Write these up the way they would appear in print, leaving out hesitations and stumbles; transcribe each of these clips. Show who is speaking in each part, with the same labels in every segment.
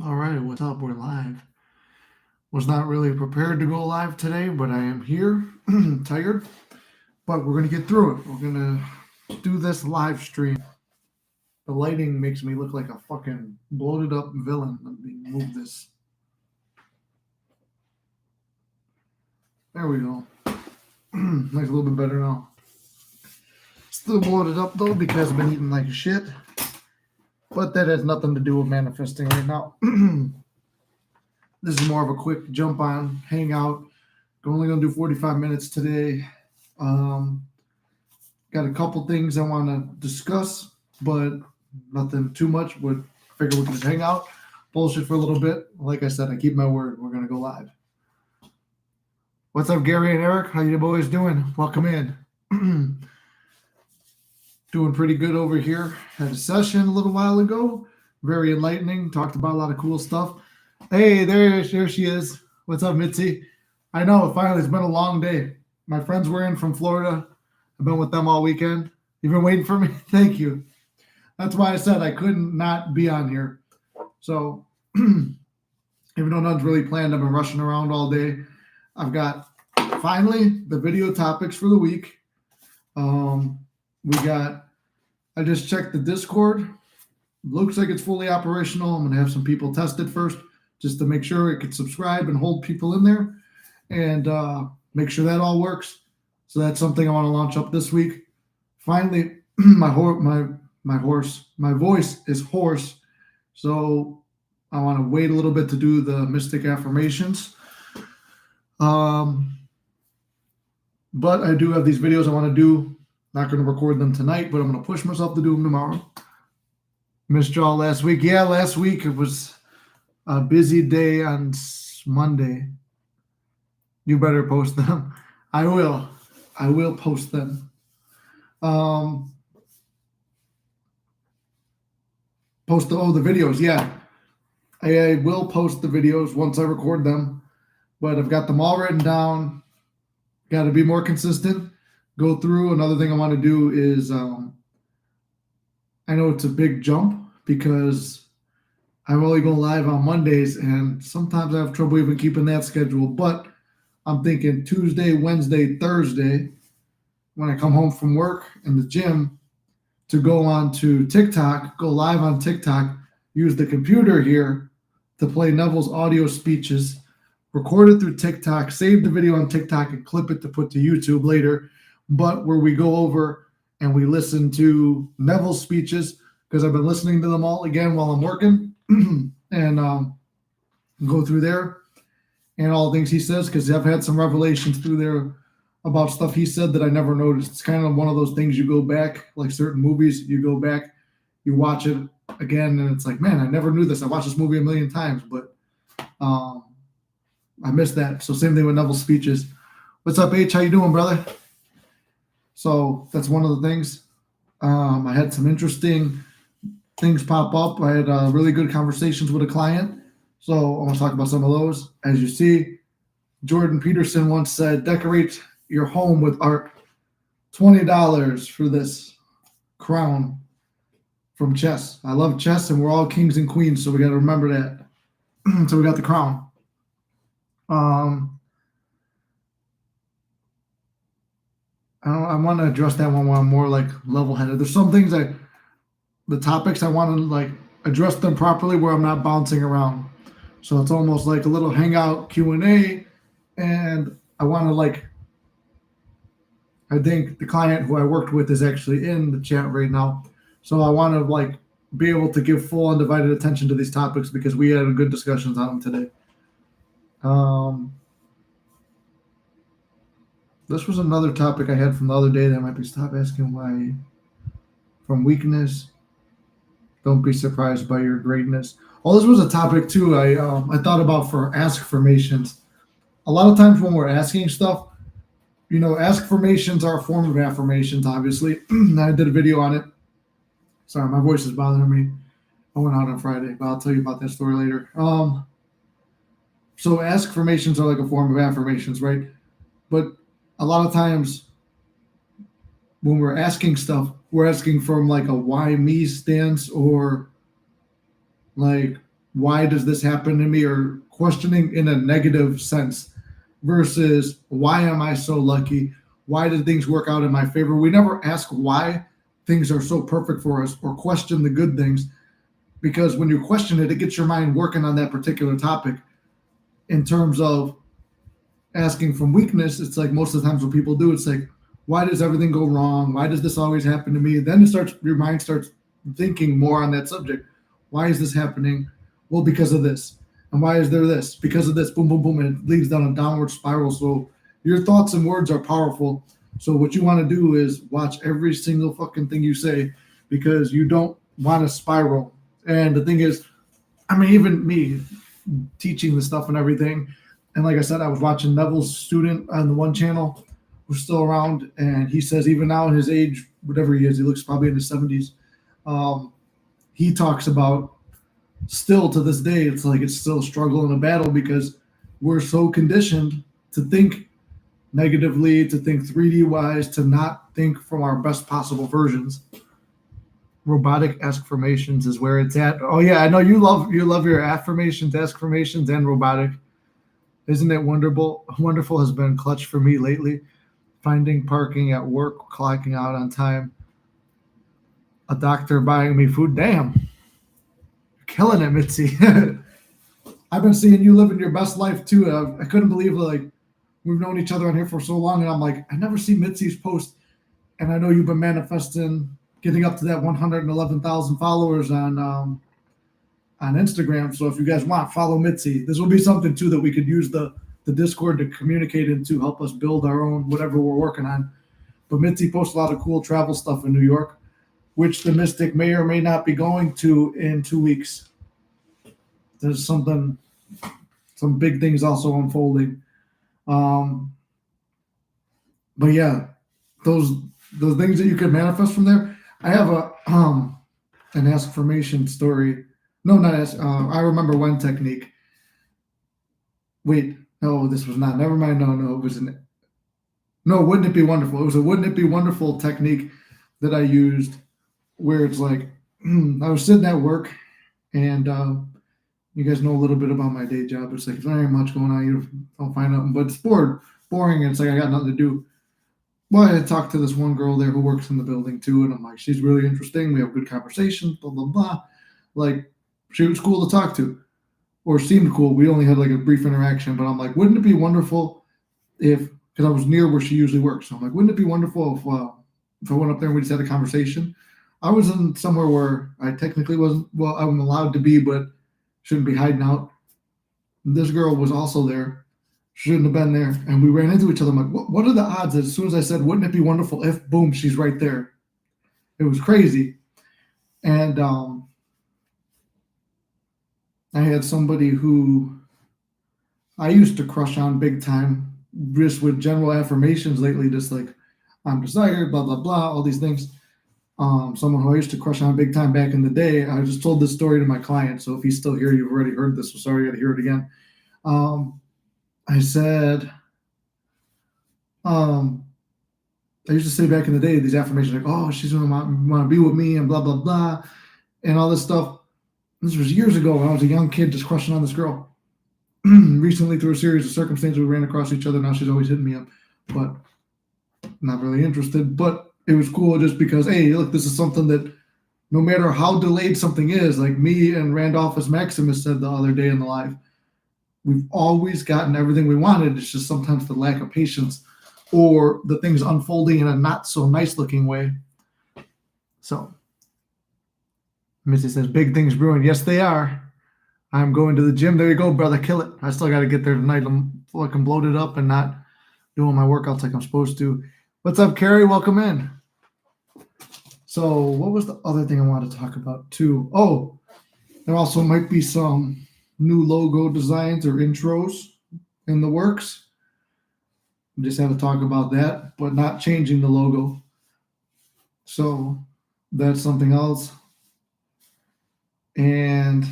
Speaker 1: All right, what's up? We're live. Was not really prepared to go live today, but I am here, tired. But we're gonna get through it. We're gonna do this live stream. The lighting makes me look like a fucking bloated up villain. Let me move this. There we go. Looks a little bit better now. Still bloated up though because I've been eating like shit. But that has nothing to do with manifesting right now. This is more of a quick jump on, hang out. We're only gonna do 45 minutes today. Um, got a couple things I want to discuss, but nothing too much. But I figure we can just hang out, bullshit for a little bit. Like I said, I keep my word. We're gonna go live. What's up, Gary and Eric? How you boys doing? Welcome in. Doing pretty good over here. Had a session a little while ago. Very enlightening. Talked about a lot of cool stuff. Hey, there she is. What's up, Mitzi? I know, finally, it's been a long day. My friends were in from Florida. I've been with them all weekend. You've been waiting for me? Thank you. That's why I said I couldn't not be on here. So, even though nothing's really planned, I've been rushing around all day. I've got finally the video topics for the week. I just checked the Discord. Looks like it's fully operational. I'm going to have some people test it first just to make sure it can subscribe and hold people in there and make sure that all works. So that's something I want to launch up this week. Finally, my voice is hoarse, so I want to wait a little bit to do the mystic affirmations. But I do have these videos I want to do. Not going to record them tonight, but I'm going to push myself to do them tomorrow. Missed y'all last week. Yeah, last week it was a busy day on Monday. You better post them. I will. I will post them. Post the videos. Yeah, I will post the videos once I record them. But I've got them all written down. Got to be more consistent. Go through. Another thing I want to do is I know it's a big jump because I'm only going live on Mondays, and sometimes I have trouble even keeping that schedule. But I'm thinking Tuesday, Wednesday, Thursday, when I come home from work in the gym, to go on to TikTok, go live on TikTok, use the computer here to play Neville's audio speeches, record it through TikTok, save the video on TikTok, and clip it to put to YouTube later. But where we go over and we listen to Neville's speeches, because I've been listening to them all again while I'm working, and go through there and all the things he says, because I've had some revelations through there about stuff he said that I never noticed. It's kind of one of those things you go back, like certain movies, you go back, you watch it again, and it's like, man, I never knew this. I watched this movie a million times, but I missed that. So same thing with Neville's speeches. What's up, H? How you doing, brother? So that's one of the things. I had some interesting things pop up. I had really good conversations with a client. So I want to talk about some of those. As you see, Jordan Peterson once said, decorate your home with art. $20 for this crown from chess. I love chess, and we're all kings and queens, so we got to remember that. So we got the crown. I want to address that one where I'm more like level-headed. There's some things the topics I want to like address them properly where I'm not bouncing around. So it's almost like a little hangout Q&A, and I want to I think the client who I worked with is actually in the chat right now. So I want to be able to give full undivided attention to these topics because we had good discussions on them today. This was another topic I had from the other day that might be stop asking why. From weakness, don't be surprised by your greatness. Oh, this was a topic too I thought about for ask formations. A lot of times when we're asking stuff, ask formations are a form of affirmations, obviously. I did a video on it. Sorry, my voice is bothering me. I went out on Friday, but I'll tell you about that story later. So ask formations are like a form of affirmations, right? But a lot of times when we're asking stuff, we're asking from like a why me stance, or like why does this happen to me, or questioning in a negative sense versus why am I so lucky? Why did things work out in my favor? We never ask why things are so perfect for us or question the good things, because when you question it, it gets your mind working on that particular topic. In terms of asking from weakness, it's like most of the times what people do, it's like, why does everything go wrong? Why does this always happen to me? Then your mind starts thinking more on that subject. Why is this happening? Well, because of this. And why is there this? Because of this. Boom, boom, boom. And it leads down a downward spiral. So your thoughts and words are powerful. So what you want to do is watch every single fucking thing you say, because you don't want to spiral. And the thing is, I mean, even me teaching the stuff and everything. And like I said, I was watching Neville's student on the one channel who's still around. And he says, even now in his age, whatever he is, he looks probably in his 70s. He talks about still to this day, it's like it's still a struggle and a battle, because we're so conditioned to think negatively, to think 3D wise, to not think from our best possible versions. Robotic affirmations is where it's at. Oh yeah, I know you love your affirmations, affirmations, and robotic. Isn't it wonderful? Wonderful has been clutch for me lately. Finding parking at work, clocking out on time. A doctor buying me food. Damn, you're killing it, Mitzi. I've been seeing you living your best life too. I couldn't believe like we've known each other on here for so long, and I'm like, I never see Mitzi's post, and I know you've been manifesting getting up to that 111,000 followers on Instagram. So if you guys want, follow Mitzi. This will be something too that we could use the Discord to communicate and to help us build our own whatever we're working on. But Mitzi posts a lot of cool travel stuff in New York, which the Mystic may or may not be going to in 2 weeks. There's some big things also unfolding. But yeah, those things that you can manifest from there. I have an affirmation story. No, not ask. I remember one technique. Wait, no, this was not. Never mind. No, it was no. Wouldn't it be wonderful? It was a wouldn't it be wonderful technique that I used, where it's like I was sitting at work, and you guys know a little bit about my day job. It's like if there ain't much going on, you don't find nothing, but it's boring, and it's like I got nothing to do. Well, I talked to this one girl there who works in the building too, and I'm like, she's really interesting. We have good conversations, blah, blah, blah. Like, she was cool to talk to, or seemed cool. We only had like a brief interaction, but I'm like, wouldn't it be wonderful because I was near where she usually works. So I'm like, wouldn't it be wonderful if I went up there and we just had a conversation? I was in somewhere where I technically wasn't, well, I'm allowed to be, but shouldn't be hiding out. This girl was also there. Shouldn't have been there. And we ran into each other. I'm like, what are the odds that as soon as I said, wouldn't it be wonderful if, boom, she's right there? It was crazy. And I had somebody who I used to crush on big time, just with general affirmations lately, just like, I'm desired, blah, blah, blah, all these things. Someone who I used to crush on big time back in the day. I just told this story to my client. So if he's still here, you've already heard this. So sorry, you got to hear it again. I said, I used to say back in the day, these affirmations like, oh, she's going to want to be with me and blah, blah, blah, and all this stuff. This was years ago when I was a young kid just crushing on this girl. Recently, through a series of circumstances, we ran across each other. Now she's always hitting me up, but not really interested. But it was cool just because, hey, look, this is something that no matter how delayed something is, like me and Randolphus Maximus said the other day in the live, we've always gotten everything we wanted. It's just sometimes the lack of patience or the things unfolding in a not so nice looking way. So Missy says, big things brewing. Yes, they are. I'm going to the gym. There you go, brother. Kill it. I still got to get there tonight. I'm fucking bloated up and not doing my workouts like I'm supposed to. What's up, Carrie? Welcome in. So what was the other thing I wanted to talk about too? Oh, there also might be some new logo designs or intros in the works. We just had to talk about that, but not changing the logo. So that's something else. And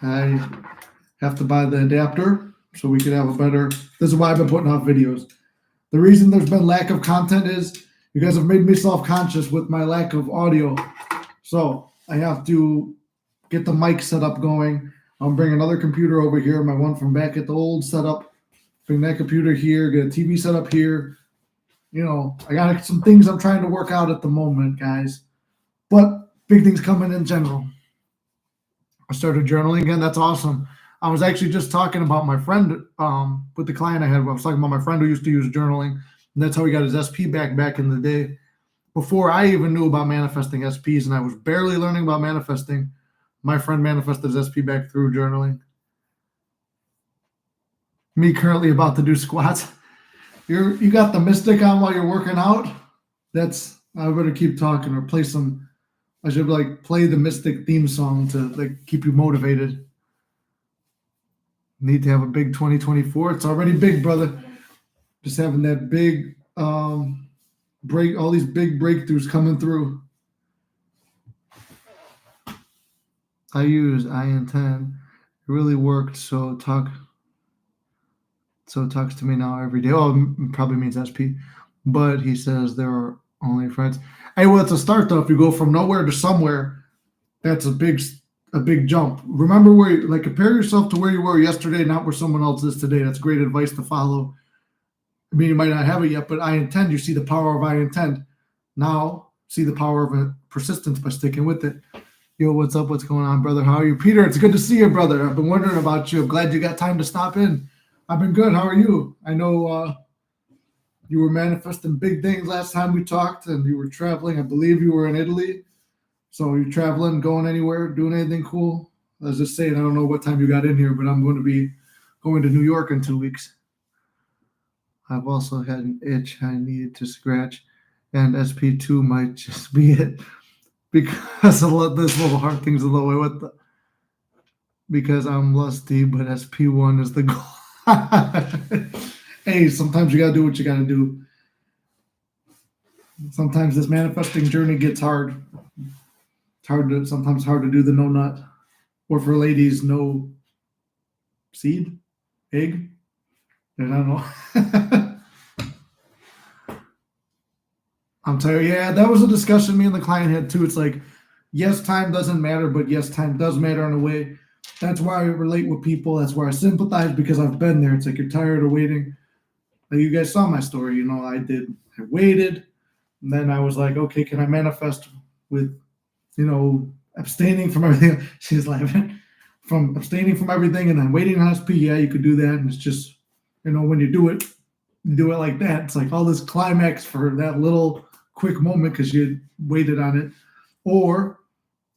Speaker 1: I have to buy the adapter so we could have a better, this is why I've been putting off videos. The reason there's been lack of content is you guys have made me self-conscious with my lack of audio. So I have to get the mic setup going. I'll bring another computer over here, my one from back at the old setup. Bring that computer here, get a TV set up here. You know, I got some things I'm trying to work out at the moment, guys. But big things coming in general. I started journaling again. That's awesome. I was actually just talking about my friend with the client I had. I was talking about my friend who used to use journaling, and that's how he got his SP back in the day. Before I even knew about manifesting SPs, and I was barely learning about manifesting, my friend manifested his SP back through journaling. Me currently about to do squats. You got the Mystic on while you're working out. I better keep talking or play some. I should play the Mystic theme song to keep you motivated. Need to have a big 2024. It's already big, brother. Just having that big break, all these big breakthroughs coming through. I use I-intend. It really worked. So talks to me now every day. Oh, it probably means SP. But he says there are only friends. Hey, well, it's a start though. If you go from nowhere to somewhere, that's a big jump. Remember compare yourself to where you were yesterday, not where someone else is today. That's great advice to follow. I mean, you might not have it yet, but I-intend, you see the power of I-intend. Now, see the power of persistence by sticking with it. Yo, what's up? What's going on, brother? How are you? Peter, it's good to see you, brother. I've been wondering about you. I'm glad you got time to stop in. I've been good. How are you? I know you were manifesting big things last time we talked, and you were traveling. I believe you were in Italy. So you're traveling, going anywhere, doing anything cool? I was just saying, I don't know what time you got in here, but I'm going to be going to New York in 2 weeks. I've also had an itch I needed to scratch, and SP2 might just be it because this little heart thing's a little way. Because I'm lusty, but SP1 is the goal. Hey, sometimes you got to do what you got to do. Sometimes this manifesting journey gets hard. It's sometimes hard to do the no nut, or for ladies, no seed, egg. I don't know. I'm telling you, yeah, that was a discussion me and the client had too. It's like, yes, time doesn't matter, but yes, time does matter in a way. That's why I relate with people. That's why I sympathize, because I've been there. It's like you're tired of waiting. Like you guys saw my story, you know, I waited, and then I was like, okay, can I manifest with, you know, abstaining from everything? She's laughing. From abstaining from everything and then waiting on SP, yeah, you could do that. And it's just, you know, when you do it like that. It's like all this climax for that little quick moment because you waited on it. Or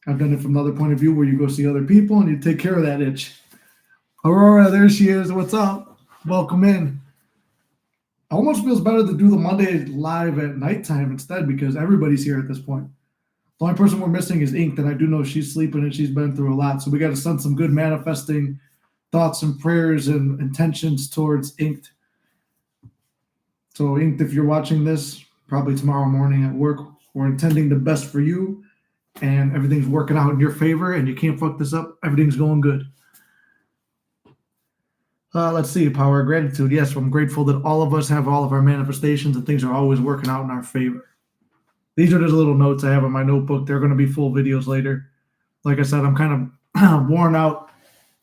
Speaker 1: I've done it from another point of view where you go see other people and you take care of that itch. Aurora, there she is. What's up? Welcome in. It almost feels better to do the Monday live at nighttime instead because everybody's here at this point. The only person we're missing is Inked, and I do know she's sleeping and she's been through a lot. So we got to send some good manifesting thoughts and prayers and intentions towards Inked. So Inked, if you're watching this, probably tomorrow morning at work, we're intending the best for you, and everything's working out in your favor, and you can't fuck this up. Everything's going good. Let's see, power of gratitude. Yes, I'm grateful that all of us have all of our manifestations and things are always working out in our favor. These are just little notes I have in my notebook. They're going to be full videos later. Like I said, I'm kind of worn out.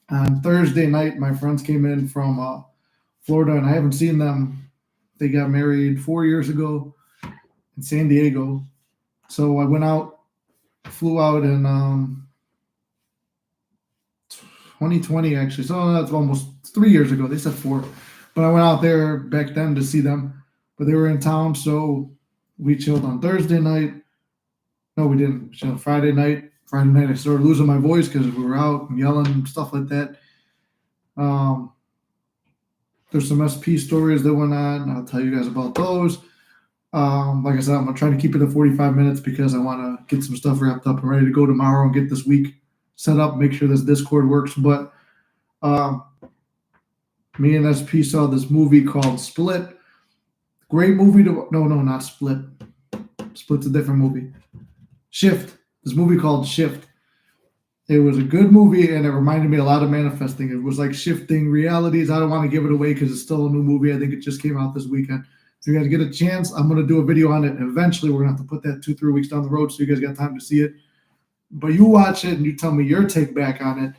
Speaker 1: On Thursday night, my friends came in from Florida, and I haven't seen them. They got married 4 years ago in San Diego. So I went out, flew out in 2020, actually. So that's almost 3 years ago. They said 4. But I went out there back then to see them. But they were in town, so we chilled on Thursday night. No, we didn't. We chilled Friday night. Friday night, I started losing my voice because we were out and yelling and stuff like that. There's some SP stories that went on. I'll tell you guys about those. Like I said, I'm going to try to keep it at 45 minutes because I want to get some stuff wrapped up and ready to go tomorrow and get this week set up, make sure this Discord works. But me and SP saw this movie called Split. Great movie to – no, not Split. Split's a different movie. Shift. This movie called Shift. It was a good movie, and it reminded me a lot of manifesting. It was like shifting realities. I don't want to give it away because it's still a new movie. I think it just came out this weekend. If you guys get a chance, I'm going to do a video on it. And eventually, we're going to have to put that 2-3 weeks down the road so you guys got time to see it. But you watch it and you tell me your take back on it,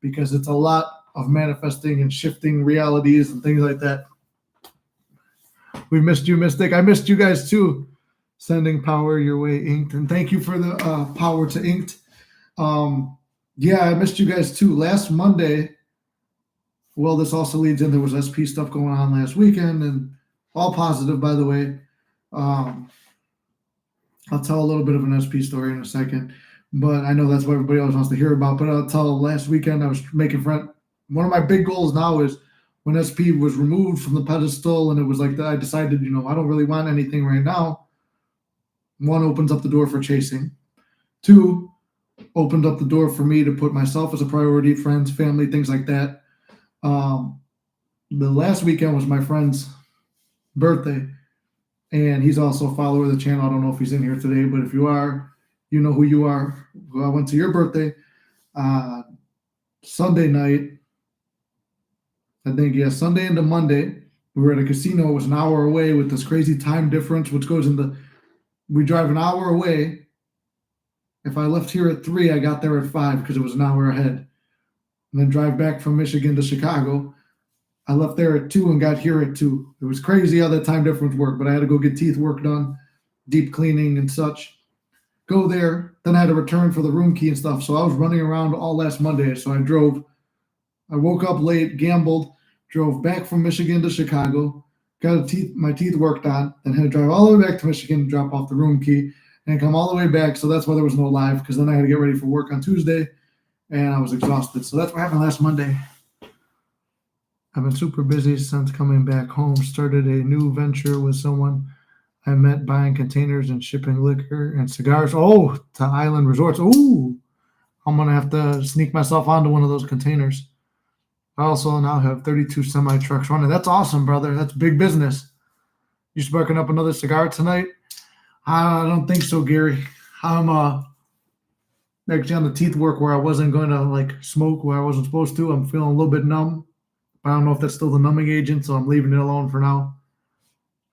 Speaker 1: because it's a lot of manifesting and shifting realities and things like that. We missed you, Mystic. I missed you guys too. Sending power your way, Inked. And thank you for the power to Inked. Yeah, I missed you guys too. Last Monday, well, this also leads in, there was SP stuff going on last weekend, and all positive, by the way. I'll tell a little bit of an SP story in a second, but I know that's what everybody else wants to hear about. But I'll tell, last weekend I was making friend. One of my big goals now is, when SP was removed from the pedestal, and it was like that, I decided, I don't really want anything right now. One, opens up the door for chasing. Two, opened up the door for me to put myself as a priority, friends, family, things like that. The last weekend was my friend's birthday, and he's also a follower of the channel. I don't know if he's in here today, but if you are, you know who you are. I went to your birthday Sunday night. I think, yeah, Sunday into Monday. We were at a casino. It was an hour away with this crazy time difference, which goes into, we drive an hour away. If I left here at 3, I got there at 5 because it was an hour ahead. And then drive back from Michigan to Chicago. I left there at 2 and got here at 2. It was crazy how that time difference worked, but I had to go get teeth work done, deep cleaning and such. Go there. Then I had to return for the room key and stuff. So I was running around all last Monday. So I woke up late, gambled, drove back from Michigan to Chicago, got my teeth worked on, then had to drive all the way back to Michigan to drop off the room key and come all the way back. So that's why there was no live, because then I had to get ready for work on Tuesday, and I was exhausted. So that's what happened last Monday. I've been super busy since coming back home. Started a new venture with someone I met, buying containers and shipping liquor and cigars. Oh, to Island Resorts. Ooh, I'm going to have to sneak myself onto one of those containers. I also now have 32 semi trucks running. That's awesome, brother. That's big business. You sparking up another cigar tonight? I don't think so, Gary. I'm actually on the teeth work where I wasn't going to smoke where I wasn't supposed to. I'm feeling a little bit numb. But I don't know if that's still the numbing agent, so I'm leaving it alone for now.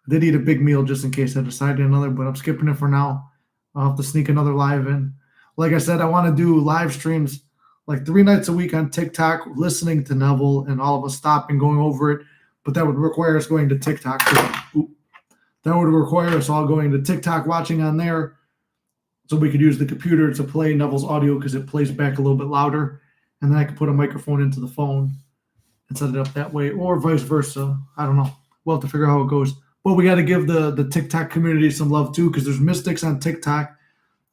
Speaker 1: I did eat a big meal just in case I decided another, but I'm skipping it for now. I'll have to sneak another live in. Like I said, I want to do live streams like 3 nights a week on TikTok, listening to Neville and all of us stopping, going over it. But that would require us going to TikTok. That would require us all going to TikTok, watching on there, so we could use the computer to play Neville's audio because it plays back a little bit louder. And then I could put a microphone into the phone and set it up that way, or vice versa. I don't know. We'll have to figure out how it goes. But we got to give the TikTok community some love too, because there's mystics on TikTok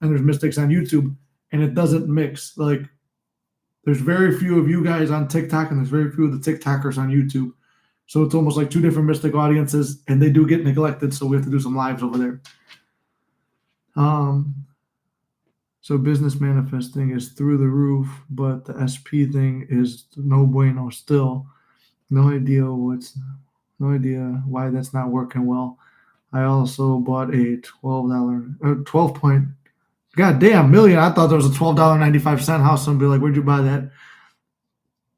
Speaker 1: and there's mystics on YouTube, and it doesn't mix. There's very few of you guys on TikTok, and there's very few of the TikTokers on YouTube. So it's almost like 2 different mystic audiences, and they do get neglected, so we have to do some lives over there. So business manifesting is through the roof, but the SP thing is no bueno still. No idea why that's not working well. I also bought a $12 goddamn million. I thought there was a $12.95 house. Somebody like, where'd you buy that?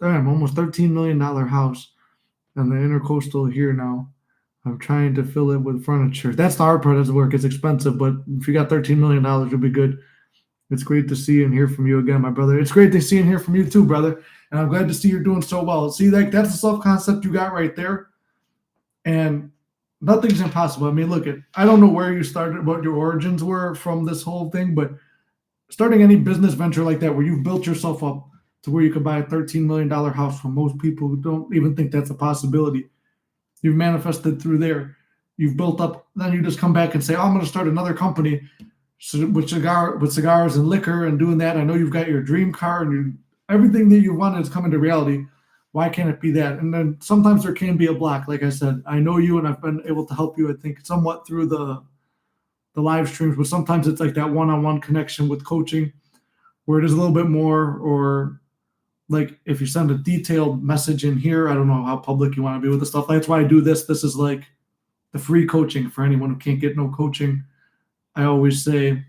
Speaker 1: Damn, almost $13 million house. And the intercoastal here now. I'm trying to fill it with furniture. That's the hard part of the work. It's expensive, but if you got $13 million, you'll be good. It's great to see and hear from you again, my brother. It's great to see and hear from you too, brother. And I'm glad to see you're doing so well. See, that's the self-concept you got right there. And nothing's impossible. I mean, look, I don't know where you started, what your origins were from this whole thing, but starting any business venture like that where you've built yourself up to where you could buy a $13 million house from most people who don't even think that's a possibility. You've manifested through there. You've built up. Then you just come back and say, oh, I'm going to start another company with cigars and liquor and doing that. I know you've got your dream car and everything that you wanted is coming to reality. Why can't it be that? And then sometimes there can be a block. Like I said, I know you and I've been able to help you, I think, somewhat through the live streams, but sometimes it's like that one-on-one connection with coaching where it is a little bit more, or like if you send a detailed message in here, I don't know how public you want to be with the stuff. That's why I do this. This is like the free coaching for anyone who can't get no coaching. I always say,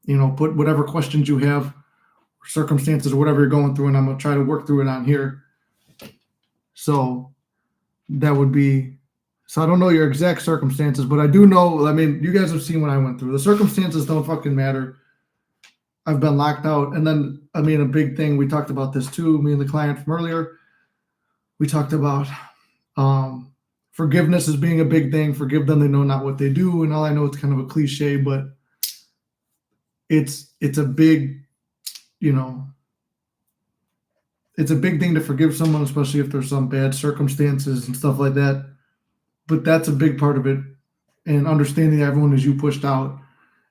Speaker 1: put whatever questions you have, or circumstances, or whatever you're going through, and I'm going to try to work through it on here. So that would be, so I don't know your exact circumstances, but I do know, I mean, you guys have seen what I went through. The circumstances don't fucking matter. I've been locked out. And then, I mean, a big thing, we talked about this too, me and the client from earlier. We talked about forgiveness as being a big thing. Forgive them, they know not what they do. And all I know, it's kind of a cliche, but it's a big, you know, it's a big thing to forgive someone, especially if there's some bad circumstances and stuff like that. But that's a big part of it. And understanding everyone as you pushed out.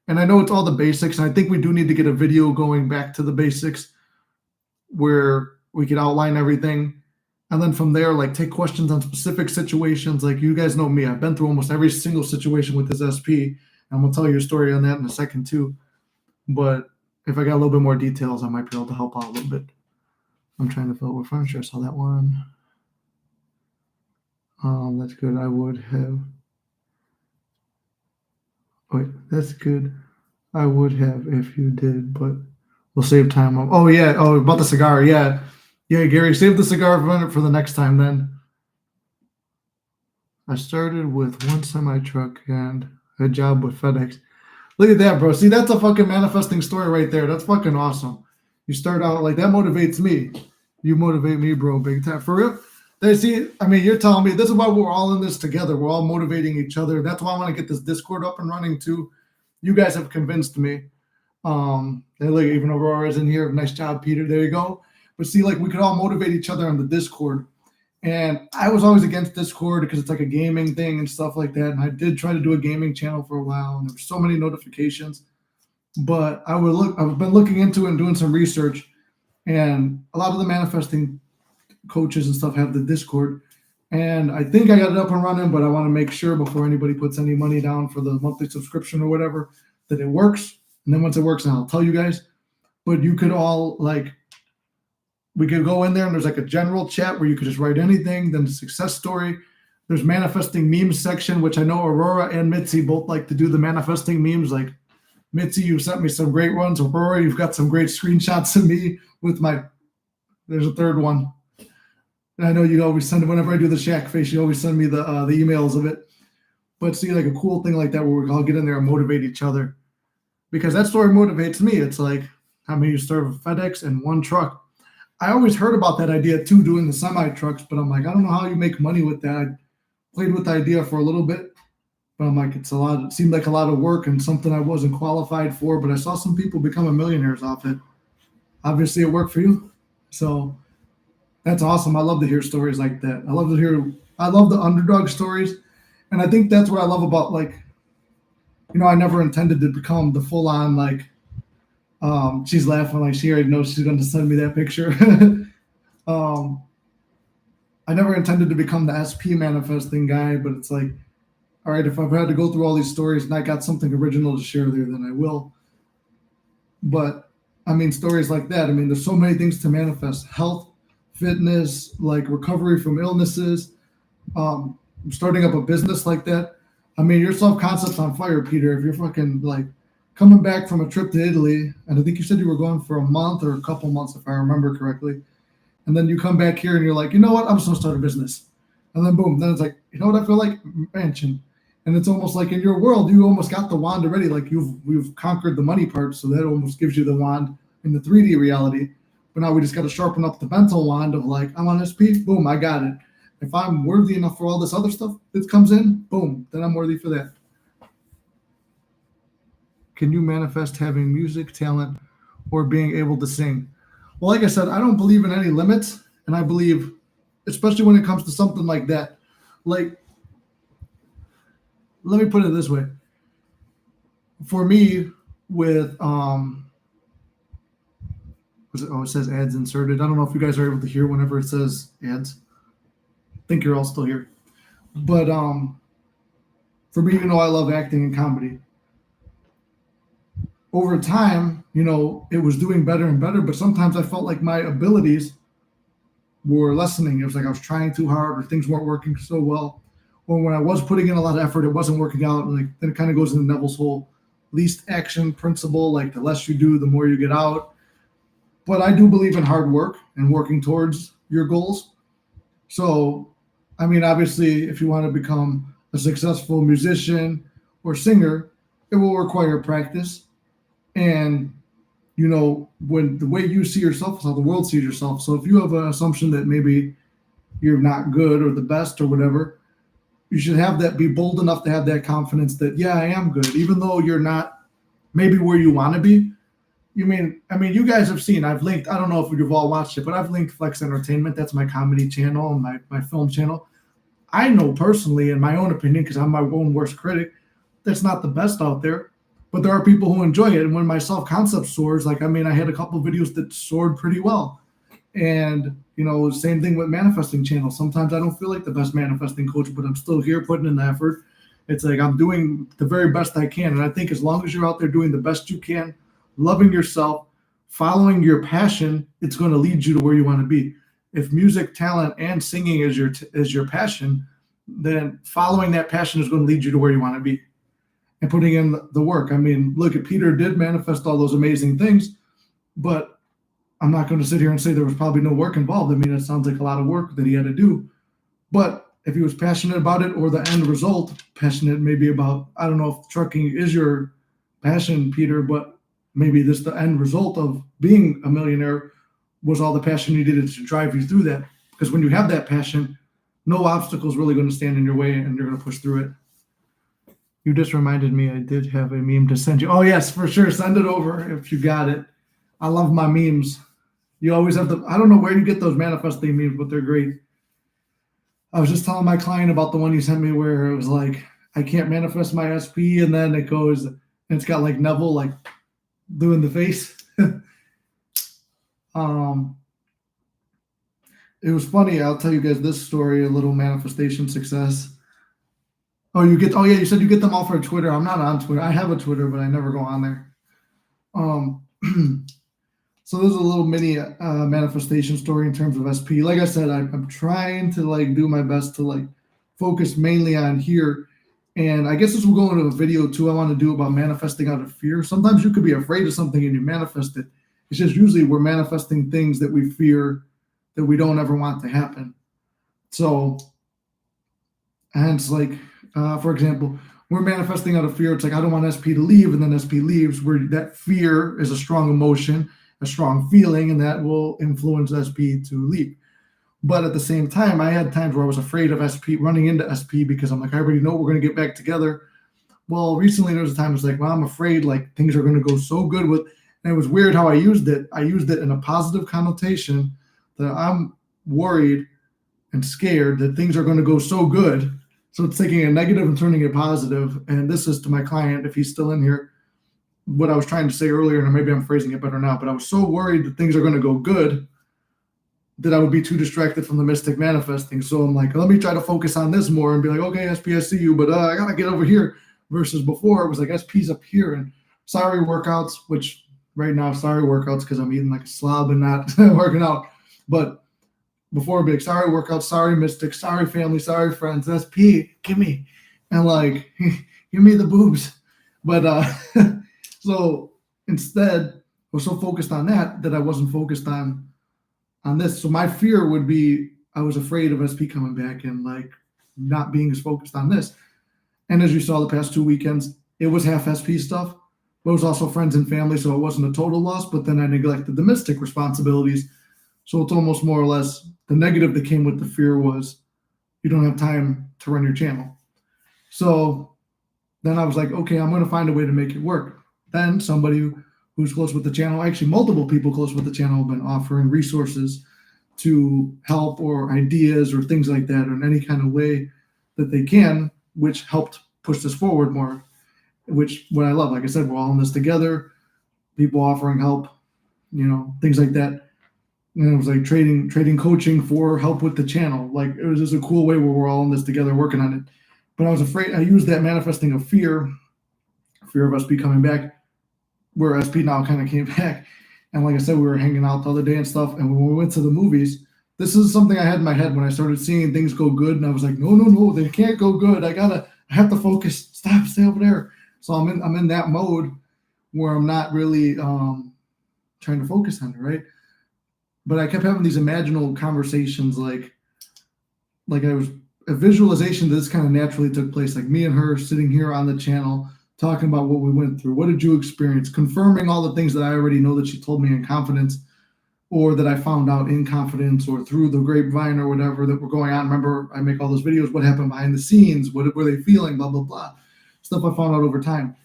Speaker 1: And I know it's all the basics. And I think we do need to get a video going back to the basics where we could outline everything. And then from there, like take questions on specific situations. Like you guys know me, I've been through almost every single situation with this SP. I'm going to tell you a story on that in a second too. But if I got a little bit more details, I might be able to help out a little bit. I'm trying to fill out with furniture. I saw that one. That's good. I would have. Wait, that's good. I would have if you did, but we'll save time. Oh yeah. Oh, about the cigar. Yeah, yeah. Gary, save the cigar for the next time. Then I started with one semi truck and a job with FedEx. Look at that, bro. See, that's a fucking manifesting story right there. That's fucking awesome. You start out like that motivates me. You motivate me, bro, big time. For real. They see, I mean, you're telling me this is why we're all in this together. We're all motivating each other. That's why I want to get this Discord up and running too. You guys have convinced me. And look, even Aurora's in here. Nice job, Peter. There you go. But see, like we could all motivate each other on the Discord. And I was always against Discord because it's like a gaming thing and stuff like that. And I did try to do a gaming channel for a while, and there were so many notifications. But I've been looking into it and doing some research. And a lot of the manifesting coaches and stuff have the Discord. And I think I got it up and running, but I want to make sure before anybody puts any money down for the monthly subscription or whatever that it works. And then once it works, I'll tell you guys. But you could all we could go in there and there's like a general chat where you could just write anything, then the success story. There's manifesting memes section, which I know Aurora and Mitzi both like to do the manifesting memes. Like Mitzi, you sent me some great ones. Aurora, you've got some great screenshots of me with there's a third one. And I know you always send it whenever I do the Shack face, you always send me the emails of it. But see, like a cool thing like that where we all get in there and motivate each other. Because that story motivates me. It's like how many you serve FedEx and one truck. I always heard about that idea too, doing the semi trucks, but I'm like, I don't know how you make money with that. I played with the idea for a little bit, but I'm like, it seemed like a lot of work and something I wasn't qualified for, but I saw some people becoming millionaires off it. Obviously it worked for you. So that's awesome. I love to hear stories like that. I love the underdog stories. And I think that's what I love about I never intended to become the full on she's laughing like she already knows she's going to send me that picture. I never intended to become the SP manifesting guy, but it's like, all right, if I've had to go through all these stories and I got something original to share there, then I will. But I mean, stories like that, I mean, there's so many things to manifest: health, fitness, like recovery from illnesses, starting up a business like that. I mean, your self-concept's on fire, Peter. If you're fucking coming back from a trip to Italy, and I think you said you were going for a month or a couple months, if I remember correctly, and then you come back here and you're like, you know what, I'm just gonna start a business, and then boom, then it's like, you know what I feel like, mansion, and it's almost like in your world, you almost got the wand already, like you've conquered the money part, so that almost gives you the wand in the 3D reality, but now we just got to sharpen up the mental wand of like, I'm on SP, boom, I got it. If I'm worthy enough for all this other stuff that comes in, boom, then I'm worthy for that. Can you manifest having music talent or being able to sing? Well, like I said, I don't believe in any limits. And I believe, especially when it comes to something like that, like, let me put it this way. For me, with, it says ads inserted. I don't know if you guys are able to hear whenever it says ads. I think you're all still here. But for me, I love acting and comedy. Over time, it was doing better and better, but sometimes I felt like my abilities were lessening. It was like I was trying too hard or things weren't working so well. Or when I was putting in a lot of effort, it wasn't working out. Then it kind of goes into Neville's whole least action principle, like the less you do, the more you get out. But I do believe in hard work and working towards your goals. So, I mean, obviously, if you want to become a successful musician or singer, it will require practice. And, when the way you see yourself is how the world sees yourself. So if you have an assumption that maybe you're not good or the best or whatever, you should have that, be bold enough to have that confidence that, yeah, I am good, even though you're not maybe where you want to be. You guys have seen, I've linked, I don't know if you've all watched it, but I've linked Flex Entertainment. That's my comedy channel and my film channel. I know personally, in my own opinion, because I'm my own worst critic, that's not the best out there. But there are people who enjoy it. And when my self-concept soars, I had a couple of videos that soared pretty well. And, same thing with manifesting channels. Sometimes I don't feel like the best manifesting coach, but I'm still here putting in the effort. It's like I'm doing the very best I can. And I think as long as you're out there doing the best you can, loving yourself, following your passion, it's going to lead you to where you want to be. If music, talent, and singing is your passion, then following that passion is going to lead you to where you want to be and putting in the work. Look at Peter did manifest all those amazing things, but I'm not going to sit here and say there was probably no work involved. It sounds like a lot of work that he had to do. But if he was passionate about it, or the end result, passionate maybe about, I don't know if trucking is your passion, Peter, but maybe this the end result of being a millionaire was all the passion you needed to drive you through that. Because when you have that passion, no obstacle is really going to stand in your way and you're going to push through it. You just reminded me I did have a meme to send you. Oh, yes, for sure. Send it over if you got it. I love my memes. You always have I don't know where you get those manifesting memes, but they're great. I was just telling my client about the one you sent me where it was like, I can't manifest my SP, and then it goes, and it's got like Neville doing the face. It was funny. I'll tell you guys this story, a little manifestation success. You said you get them all from Twitter. I'm not on Twitter. I have a Twitter, but I never go on there. So there's a little mini manifestation story in terms of SP. Like I said, I'm trying to do my best to focus mainly on here. And I guess this will go into a video too I want to do about manifesting out of fear. Sometimes you could be afraid of something and you manifest it. It's just usually we're manifesting things that we fear that we don't ever want to happen. So, hence, for example, we're manifesting out of fear. It's like, I don't want SP to leave, and then SP leaves, where that fear is a strong emotion, a strong feeling, and that will influence SP to leave. But at the same time, I had times where I was afraid of SP, running into SP, because I'm like, I already know we're going to get back together. Well, recently there was a time it's like, well, I'm afraid things are going to go so good with, and it was weird how I used it. I used it in a positive connotation that I'm worried and scared that things are going to go so good. So it's taking a negative and turning it positive. And this is to my client, if he's still in here, what I was trying to say earlier, and maybe I'm phrasing it better now, but I was so worried that things are going to go good that I would be too distracted from the mystic manifesting. So I'm like, let me try to focus on this more and be like, okay, SP, I see you, but I got to get over here. Versus before, it was like SP's up here and sorry workouts, which right now, sorry workouts because I'm eating like a slob and not working out. But before, big sorry workouts, sorry mystic, sorry family, sorry friends, SP, give me. And give me the boobs. But so instead, I was so focused on that I wasn't focused on this. So my fear would be, I was afraid of SP coming back and not being as focused on this. And as you saw the past 2 weekends, it was half SP stuff, but it was also friends and family. So it wasn't a total loss, but then I neglected the mystic responsibilities. So it's almost more or less the negative that came with the fear was you don't have time to run your channel. So then I was like, okay, I'm going to find a way to make it work. Then somebody who's close with the channel, actually multiple people close with the channel, have been offering resources to help or ideas or things like that, or in any kind of way that they can, which helped push this forward more, which what I love. Like I said, we're all in this together, people offering help, things like that. And it was like trading coaching for help with the channel. It was just a cool way where we're all in this together working on it. But I was afraid, I used that manifesting of fear of SP coming back, where SP now kind of came back. And like I said, we were hanging out the other day and stuff. And when we went to the movies, this is something I had in my head when I started seeing things go good. And I was like, no, they can't go good. I have to focus. Stay over there. So I'm in that mode where I'm not really trying to focus on it, right? But I kept having these imaginal conversations, like I was a visualization that this kind of naturally took place, like me and her sitting here on the channel talking about what we went through. What did you experience? Confirming all the things that I already know that she told me in confidence, or that I found out in confidence or through the grapevine or whatever that were going on. Remember, I make all those videos, what happened behind the scenes, what were they feeling, blah, blah, blah. Stuff I found out over time.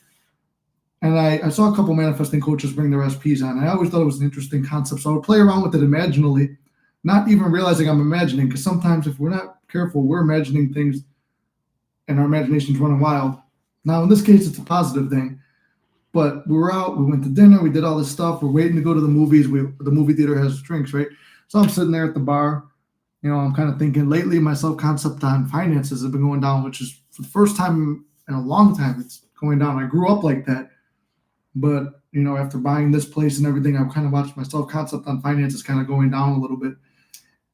Speaker 1: And I saw a couple manifesting coaches bring their SPs on. I always thought it was an interesting concept. So I would play around with it imaginally, not even realizing I'm imagining, because sometimes if we're not careful, we're imagining things and our imagination's running wild. Now, in this case, it's a positive thing. But we were out, we went to dinner, we did all this stuff. We're waiting to go to the movies. The movie theater has drinks, right? So I'm sitting there at the bar. I'm kind of thinking lately my self-concept on finances has been going down, which is for the first time in a long time, it's going down. I grew up like that. But, after buying this place and everything, I've kind of watched my self-concept on finances kind of going down a little bit.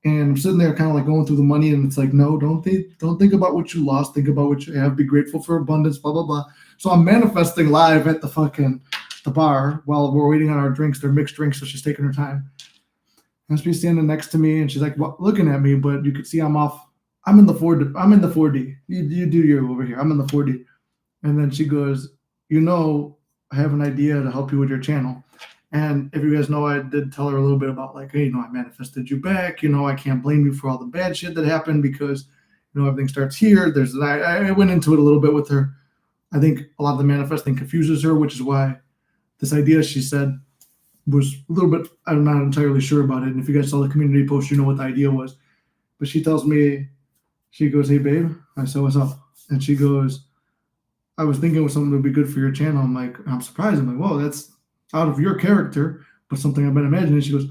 Speaker 1: And I'm sitting there kind of like going through the money, and it's like, no, don't think about what you lost. Think about what you have. Be grateful for abundance, blah, blah, blah. So I'm manifesting live at the bar while we're waiting on our drinks. They're mixed drinks, so she's taking her time. And she's standing next to me, and she's like looking at me, but you could see I'm off. I'm in the 4D. You do your over here. I'm in the 4D. And then she goes, I have an idea to help you with your channel. And if you guys know, I did tell her a little bit about like, hey, I manifested you back. I can't blame you for all the bad shit that happened because, everything starts here. I went into it a little bit with her. I think a lot of the manifesting confuses her, which is why this idea she said was a little bit, I'm not entirely sure about it. And if you guys saw the community post, you know what the idea was. But she tells me, she goes, hey, babe. I said, what's up? And she goes, I was thinking of something that would be good for your channel. I'm surprised. I'm like, whoa, that's out of your character, but something I've been imagining. She goes,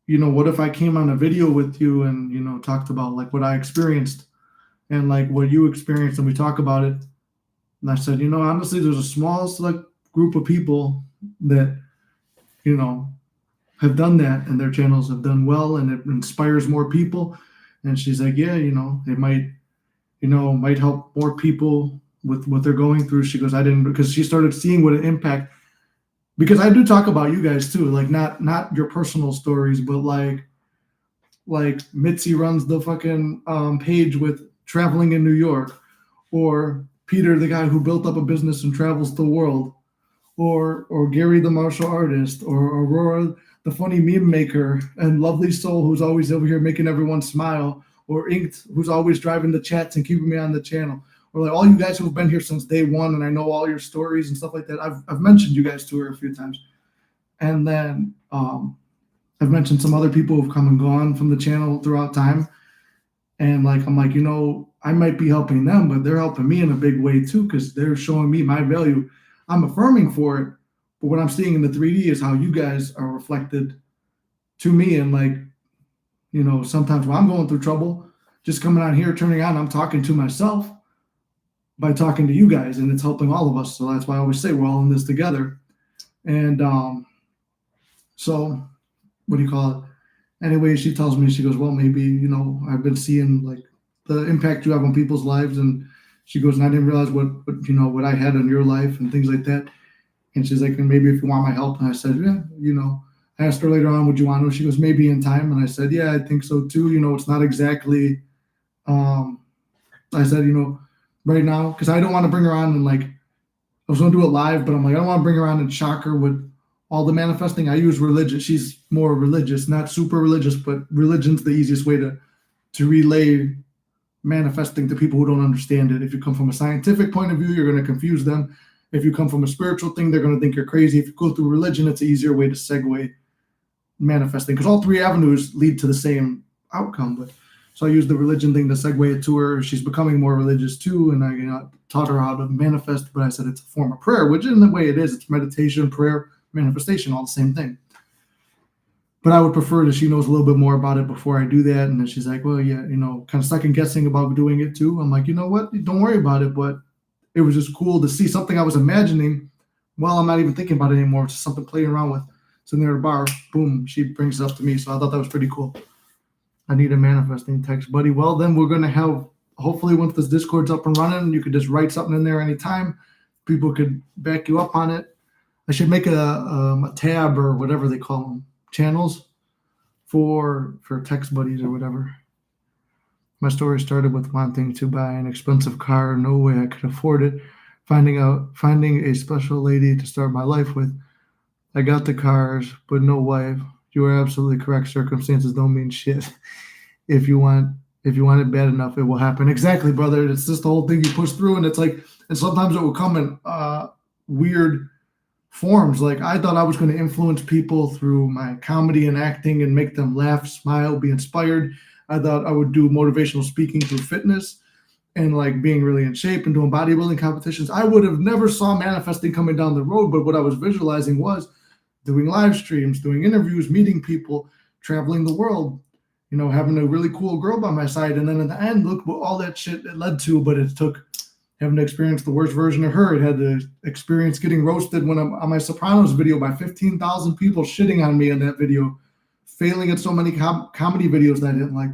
Speaker 1: what if I came on a video with you and, talked about like what I experienced and like what you experienced and we talk about it. And I said, honestly, there's a small select group of people that, have done that and their channels have done well and it inspires more people. And she's like, yeah, it might help more people with what they're going through. She goes, because she started seeing what an impact, because I do talk about you guys too, like not your personal stories, but like Mitzi runs the fucking page with traveling in New York, or Peter, the guy who built up a business and travels the world, or Gary, the martial artist, or Aurora, the funny meme maker, and Lovely Soul, who's always over here making everyone smile, or Inked, who's always driving the chats and keeping me on the channel, or like all you guys who have been here since day one, and I know all your stories and stuff like that. I've mentioned you guys to her a few times, and then I've mentioned some other people who've come and gone from the channel throughout time, and like I'm like, I might be helping them, but they're helping me in a big way too, because they're showing me my value. I'm affirming for it, but what I'm seeing in the 3D is how you guys are reflected to me, and like, sometimes when I'm going through trouble, just coming on here, turning on, I'm talking to myself by talking to you guys, and it's helping all of us. So that's why I always say we're all in this together. And so what do you call it? Anyway, she tells me, she goes, well, maybe, I've been seeing like the impact you have on people's lives. And she goes, and I didn't realize what I had on your life and things like that. And she's like, and maybe if you want my help. And I said, yeah, I asked her later on, would you want to? She goes, maybe in time. And I said, yeah, I think so too. It's not exactly, I said, right now, because I don't want to bring her on and like, I was going to do it live, but I'm like, I don't want to bring her on and shock her with all the manifesting. I use religion. She's more religious, not super religious, but religion's the easiest way to relay manifesting to people who don't understand it. If you come from a scientific point of view, you're going to confuse them. If you come from a spiritual thing, they're going to think you're crazy. If you go through religion, it's an easier way to segue manifesting, because all three avenues lead to the same outcome. But so I used the religion thing to segue it to her. She's becoming more religious too, and I taught her how to manifest. But I said it's a form of prayer, which in the way it is, it's meditation, prayer, manifestation, all the same thing. But I would prefer that she knows a little bit more about it before I do that. And then she's like, well, yeah, kind of second guessing about doing it too. I'm like, you know what? Don't worry about it. But it was just cool to see something I was imagining while I'm not even thinking about it anymore. It's just something playing around with. Sitting there at a bar, boom, she brings it up to me. So I thought that was pretty cool. I need a manifesting text, buddy. Well, then we're going to have, hopefully once this Discord's up and running, you could just write something in there anytime. People could back you up on it. I should make a tab or whatever they call them, channels for text buddies or whatever. My story started with wanting to buy an expensive car. No way I could afford it. finding a special lady to start my life with. I got the cars, but no wife. You are absolutely correct. Circumstances don't mean shit. If you want it bad enough, it will happen. Exactly, brother. It's just the whole thing you push through, and it's like, and sometimes it will come in weird forms. Like I thought I was going to influence people through my comedy and acting and make them laugh, smile, be inspired. I thought I would do motivational speaking through fitness and like being really in shape and doing bodybuilding competitions. I would have never saw manifesting coming down the road, but what I was visualizing was doing live streams, doing interviews, meeting people, traveling the world, having a really cool girl by my side. And then in the end, look what all that shit it led to, but it took having to experience the worst version of her. It had to experience getting roasted when I'm on my Sopranos video by 15,000 people shitting on me in that video, failing at so many comedy videos that I didn't like.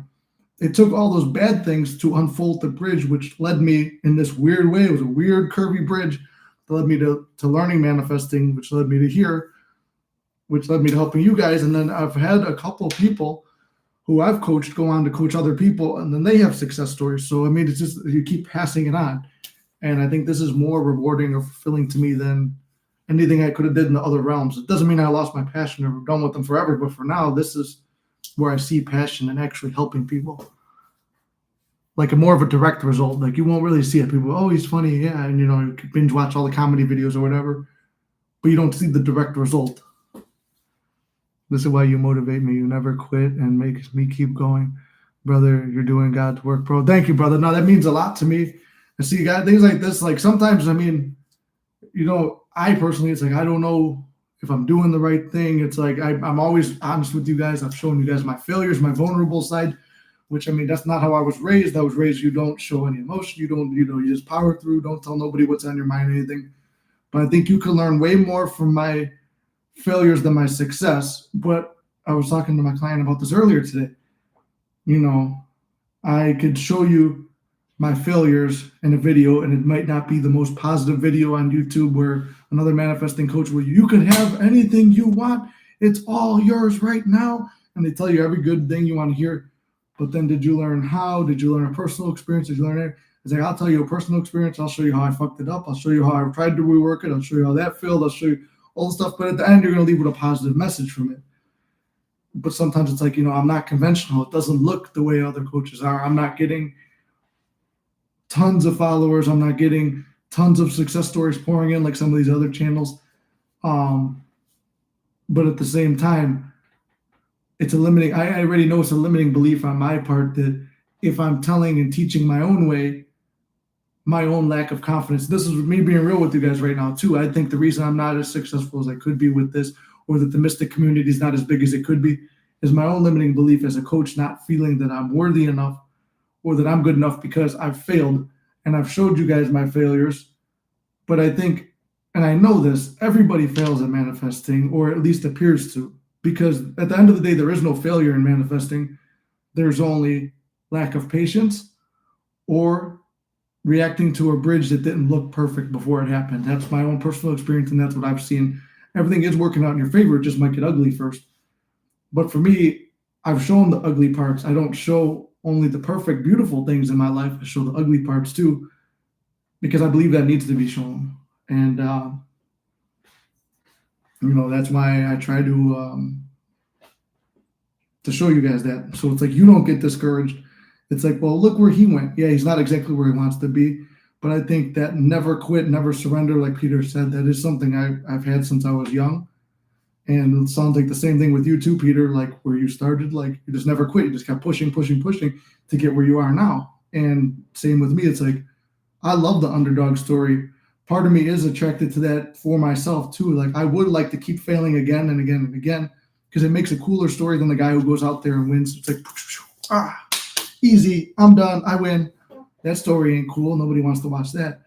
Speaker 1: It took all those bad things to unfold the bridge, which led me in this weird way. It was a weird, curvy bridge that led me to learning manifesting, which led me to here, which led me to helping you guys. And then I've had a couple of people who I've coached go on to coach other people, and then they have success stories. So, I mean, it's just you keep passing it on. And I think this is more rewarding or fulfilling to me than anything I could have did in the other realms. It doesn't mean I lost my passion or done with them forever, but for now, this is where I see passion and actually helping people. Like a more of a direct result. Like you won't really see it. People, oh, he's funny, yeah, and you can binge watch all the comedy videos or whatever, but you don't see the direct result. This is why you motivate me. You never quit and make me keep going. Brother, you're doing God's work, bro. Thank you, brother. No, that means a lot to me. And see, guys, things like this, like sometimes, I mean, I personally, it's like, I don't know if I'm doing the right thing. It's like, I'm always honest with you guys. I've shown you guys my failures, my vulnerable side, which, I mean, that's not how I was raised. I was raised, you don't show any emotion. You don't, you just power through. Don't tell nobody what's on your mind or anything. But I think you can learn way more from my failures than my success. But I was talking to my client about this earlier today. I could show you my failures in a video, and it might not be the most positive video on YouTube where another manifesting coach where you can have anything you want. It's all yours right now. And they tell you every good thing you want to hear. But then did you learn how? Did you learn a personal experience? Did you learn it? It's like, I'll tell you a personal experience. I'll show you how I fucked it up. I'll show you how I tried to rework it. I'll show you how that failed. I'll show you all the stuff. But at the end, you're going to leave with a positive message from it. But sometimes it's like, I'm not conventional. It doesn't look the way other coaches are. I'm not getting tons of followers. I'm not getting tons of success stories pouring in like some of these other channels. But at the same time, it's a limiting, I already know it's a limiting belief on my part that if I'm telling and teaching my own way, my own lack of confidence, this is me being real with you guys right now too. I think the reason I'm not as successful as I could be with this, or that the Mystic community is not as big as it could be, is my own limiting belief as a coach, not feeling that I'm worthy enough or that I'm good enough because I've failed. And I've showed you guys my failures. But I think, and I know this, everybody fails at manifesting, or at least appears to, because at the end of the day, there is no failure in manifesting. There's only lack of patience or reacting to a bridge that didn't look perfect before it happened. That's my own personal experience, and that's what I've seen. Everything is working out in your favor. It just might get ugly first. But for me, I've shown the ugly parts. I don't show only the perfect, beautiful things in my life. I show the ugly parts too, because I believe that needs to be shown. And, that's why I try to show you guys that. So it's like, you don't get discouraged. It's like, well, look where he went. Yeah, he's not exactly where he wants to be. But I think that never quit, never surrender, like Peter said, that is something I've had since I was young. And it sounds like the same thing with you too, Peter, like where you started, like you just never quit. You just kept pushing to get where you are now. And same with me. It's like, I love the underdog story. Part of me is attracted to that for myself too. Like I would like to keep failing again and again and again, because it makes a cooler story than the guy who goes out there and wins. It's like, easy, I'm done, I win. That story ain't cool. Nobody wants to watch that.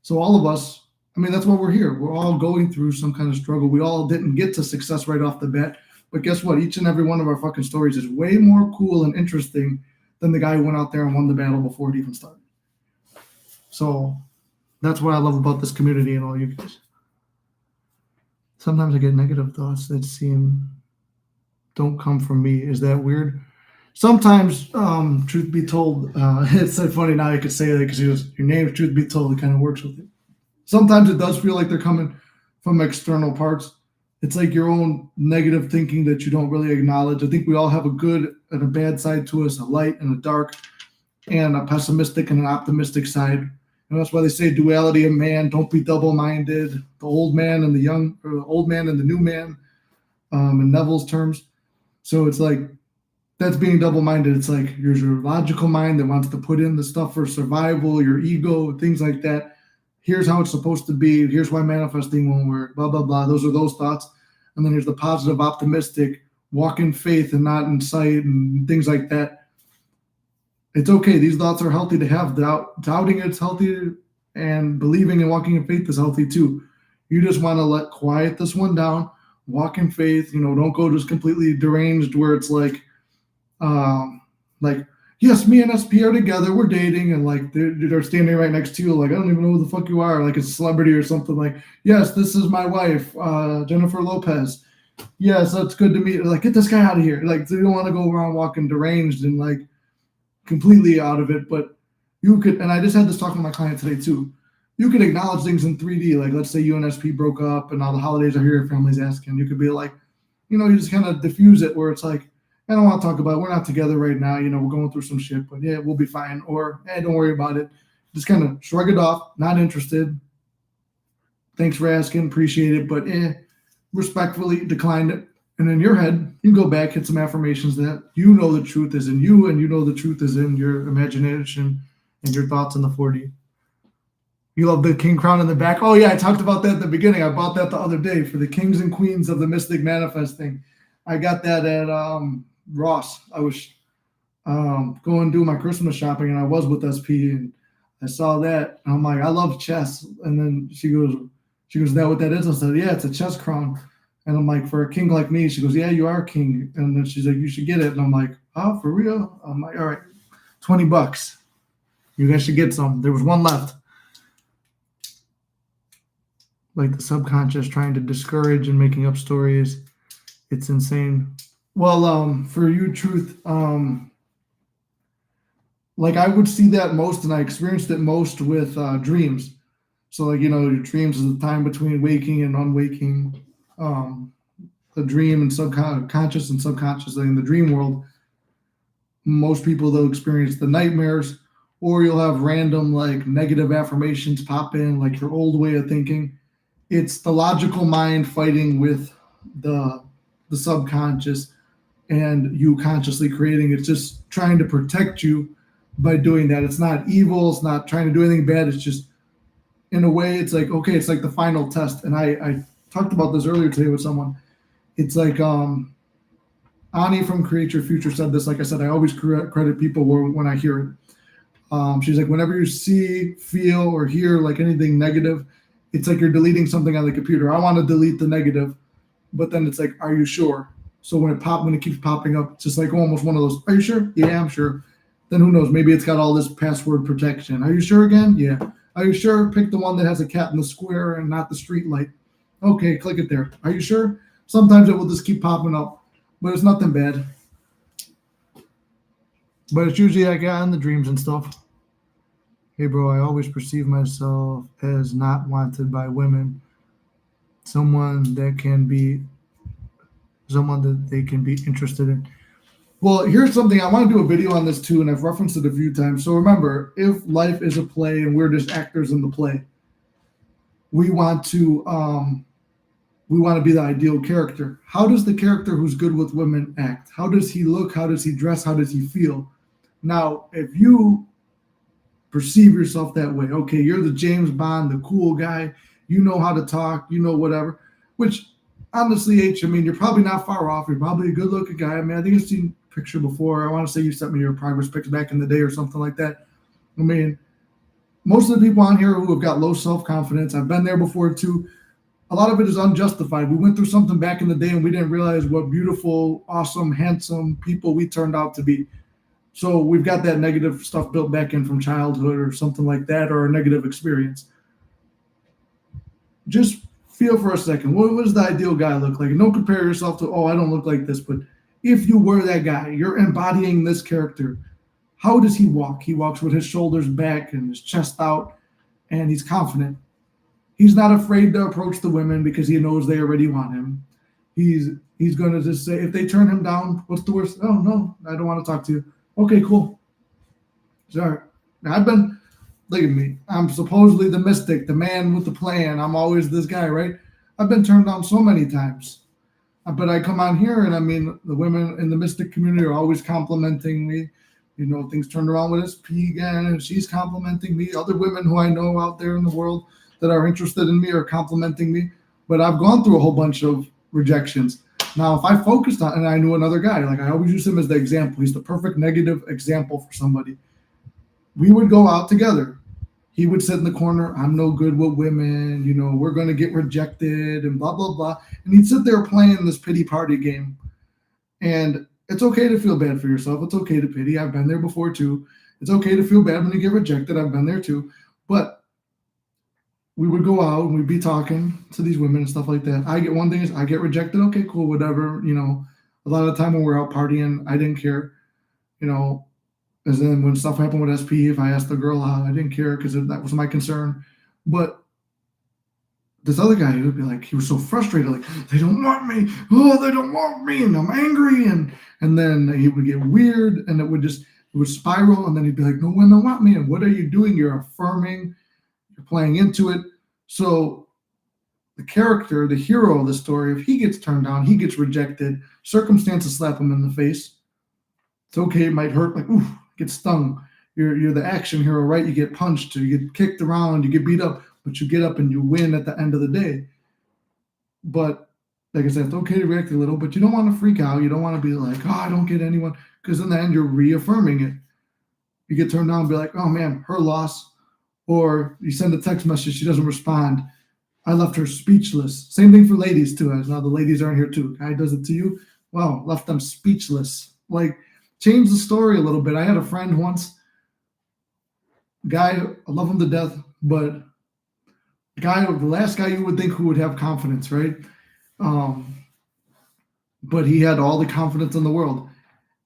Speaker 1: So all of us, I mean, that's why we're here. We're all going through some kind of struggle. We all didn't get to success right off the bat. But guess what? Each and every one of our fucking stories is way more cool and interesting than the guy who went out there and won the battle before it even started. So that's what I love about this community and all you guys. Sometimes I get negative thoughts that don't come from me. Is that weird? Sometimes, truth be told, it's so funny now you could say that because your name, truth be told, it kind of works with it. sometimes it does feel like they're coming from external parts. It's like your own negative thinking that you don't really acknowledge. I think we all have a good and a bad side to us, a light and a dark, and a pessimistic and an optimistic side. And that's why they say duality of man. Don't be double-minded. The old man and the young, or the old man and the new man, in Neville's terms. So it's like that's being double-minded. It's like here's your logical mind that wants to put in the stuff for survival, your ego, things like that. Here's how it's supposed to be. Here's why manifesting won't work. Blah blah blah. Those are those thoughts. And then here's the positive, optimistic, walk in faith and not in sight, and things like that. It's okay. These thoughts are healthy to have. Doubting it's healthy, and believing and walking in faith is healthy too. You just want to quiet this one down, walk in faith. Don't go just completely deranged where it's like yes, me and SP are together, we're dating, and like they're standing right next to you, like I don't even know who the fuck you are, like it's a celebrity or something. Like, yes, this is my wife, Jennifer Lopez. Yes, that's good to meet. Like, get this guy out of here. Like, they don't want to go around walking deranged and like completely out of it. But you could, and I just had this talk with my client today too. You could acknowledge things in 3D. Like, let's say you and SP broke up and now the holidays are here, your family's asking. You could be like, you just kind of diffuse it where it's like, I don't want to talk about it. We're not together right now. We're going through some shit, but yeah, we'll be fine. Or, hey, don't worry about it. Just kind of shrug it off, not interested. Thanks for asking, appreciate it, but respectfully declined it. And in your head, you can go back, hit some affirmations that the truth is in you, and the truth is in your imagination and your thoughts in the 4D. You love the king crown in the back. Oh yeah, I talked about that at the beginning. I bought that the other day for the kings and queens of the Mystic Manifesting. I got that at Ross. I was going to do my Christmas shopping, and I was with SP, and I saw that. And I'm like, I love chess. And then she goes, is that what that is? I said, yeah, it's a chess crown. And I'm like, for a king like me, she goes, yeah, you are a king. And then she's like, you should get it. And I'm like, oh, for real? I'm like, all right, $20. You guys should get some. There was one left. Like the subconscious trying to discourage and making up stories. It's insane. Well, for you, Truth, like I would see that most, and I experienced it most with dreams. So like, your dreams is the time between waking and unwaking. The dream and subconscious and subconscious, like in the dream world, most people they'll experience the nightmares, or you'll have random like negative affirmations pop in, like your old way of thinking. It's the logical mind fighting with the subconscious, and you consciously creating. It's just trying to protect you by doing that. It's not evil. It's not trying to do anything bad. It's just, in a way, it's like, okay, it's like the final test. And I talked about this earlier today with someone. It's like Ani from Create Your Future said this. Like I said, I always credit people when I hear it. She's like, whenever you see, feel, or hear like anything negative, it's like you're deleting something on the computer. I want to delete the negative, but then it's like, are you sure? So when it keeps popping up, it's just like almost one of those, are you sure? Yeah, I'm sure. Then who knows? Maybe it's got all this password protection. Are you sure again? Yeah. Are you sure? Pick the one that has a cat in the square and not the street light. Okay, click it there. Are you sure? Sometimes it will just keep popping up, but it's nothing bad. But it's usually like in the dreams and stuff. Hey, bro, I always perceive myself as not wanted by women. Someone that they can be interested in. Well, here's something. I want to do a video on this too, and I've referenced it a few times. So remember, if life is a play and we're just actors in the play, we want to be the ideal character. How does the character who's good with women act? How does he look? How does he dress? How does he feel? Now, if you perceive yourself that way, okay, you're the James Bond, the cool guy, you know how to talk, whatever, which honestly, I mean, you're probably not far off. You're probably a good looking guy. I mean, I think I've seen a picture before. I want to say you sent me your progress pics back in the day or something like that. I mean, most of the people on here who have got low self-confidence, I've been there before too. A lot of it is unjustified. We went through something back in the day and we didn't realize what beautiful, awesome, handsome people we turned out to be. So we've got that negative stuff built back in from childhood or something like that, or a negative experience. Just feel for a second. What does the ideal guy look like? And don't compare yourself to, I don't look like this. But if you were that guy, you're embodying this character. How does he walk? He walks with his shoulders back and his chest out, and he's confident. He's not afraid to approach the women because he knows they already want him. He's going to just say, if they turn him down, what's the worst? Oh, no, I don't want to talk to you. Okay, cool. Sorry. Now, I've been, look at me. I'm supposedly the mystic, the man with the plan. I'm always this guy, right? I've been turned down so many times. But I come on here and I mean, the women in the mystic community are always complimenting me. You know, things turned around with SP again, and she's complimenting me. Other women who I know out there in the world that are interested in me are complimenting me. But I've gone through a whole bunch of rejections. Now, if I focused on, and I knew another guy, like I always use him as the example. He's the perfect negative example for somebody. We would go out together. He would sit in the corner. I'm no good with women. You know, we're going to get rejected and blah, blah, blah. And he'd sit there playing this pity party game. And it's okay to feel bad for yourself. It's okay to pity. I've been there before too. It's okay to feel bad when you get rejected. I've been there too. But we would go out and we'd be talking to these women and stuff like that. One thing is I get rejected. Okay, cool, whatever. You know, a lot of the time when we're out partying, I didn't care. You know, as then when stuff happened with SP, if I asked the girl out, I didn't care because that was my concern. But this other guy, he would be like, he was so frustrated, like, they don't want me. Oh, they don't want me. And I'm angry. And then he would get weird and it would spiral. And then he'd be like, no women want me. And what are you doing? You're affirming, you're playing into it. So the character, the hero of the story, if he gets turned down, he gets rejected, circumstances slap him in the face. It's okay. It might hurt. Like, ooh, get stung. You're the action hero, right? You get punched, or you get kicked around, you get beat up, but you get up and you win at the end of the day. But like I said, it's okay to react a little, but you don't want to freak out. You don't want to be like, oh, I don't get anyone, because in the end, you're reaffirming it. You get turned down and be like, oh man, her loss. Or you send a text message, she doesn't respond. I left her speechless. Same thing for ladies too. As now the ladies aren't here too. Guy does it to you. Wow, left them speechless. Like, change the story a little bit. I had a friend once, guy, I love him to death, but the last guy you would think who would have confidence, right? But he had all the confidence in the world.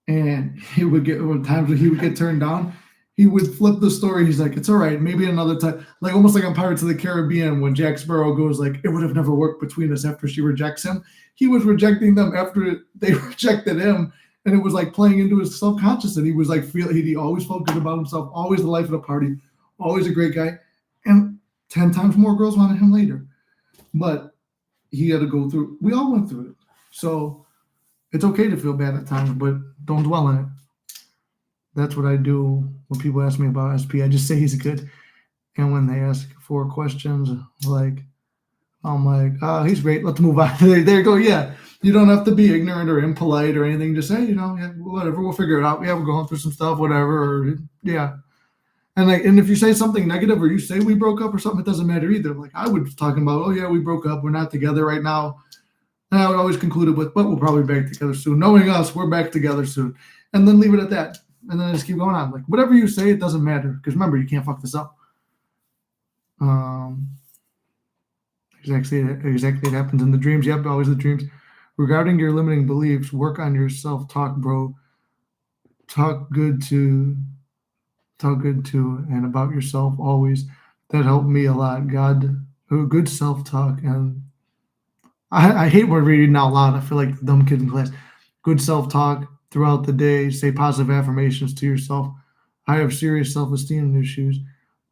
Speaker 1: And he would get, times when he would get turned down, he would flip the story. He's like, it's all right, maybe another time. Like almost like on Pirates of the Caribbean when Jack Sparrow goes like, it would have never worked between us after she rejects him. He was rejecting them after they rejected him. And it was like playing into his subconscious. And he was like, he always focused about himself, always the life of the party, always a great guy. And 10 times more girls wanted him later. But he had to go through, we all went through it. So it's okay to feel bad at times, but don't dwell in it. That's what I do when people ask me about SP. I just say he's good. And when they ask for questions, like, I'm like, he's great. Let's move on. There you go. Yeah. You don't have to be ignorant or impolite or anything. Just say, yeah, whatever. We'll figure it out. Yeah, we're going through some stuff, whatever. Or, yeah. And if you say something negative or you say we broke up or something, it doesn't matter either. Like I was talking about, oh yeah, we broke up. We're not together right now. And I would always conclude it with, but we'll probably be back together soon. Knowing us, we're back together soon. And then leave it at that. And then just keep going on. Like whatever you say, it doesn't matter. Because remember, you can't fuck this up. Exactly. It happens in the dreams. Yep, always the dreams. Regarding your limiting beliefs, work on your self-talk, bro. Talk good to and about yourself always. That helped me a lot. Good self-talk. And I hate when reading out loud. I feel like the dumb kid in class. Good self-talk throughout the day. Say positive affirmations to yourself. I have serious self-esteem issues,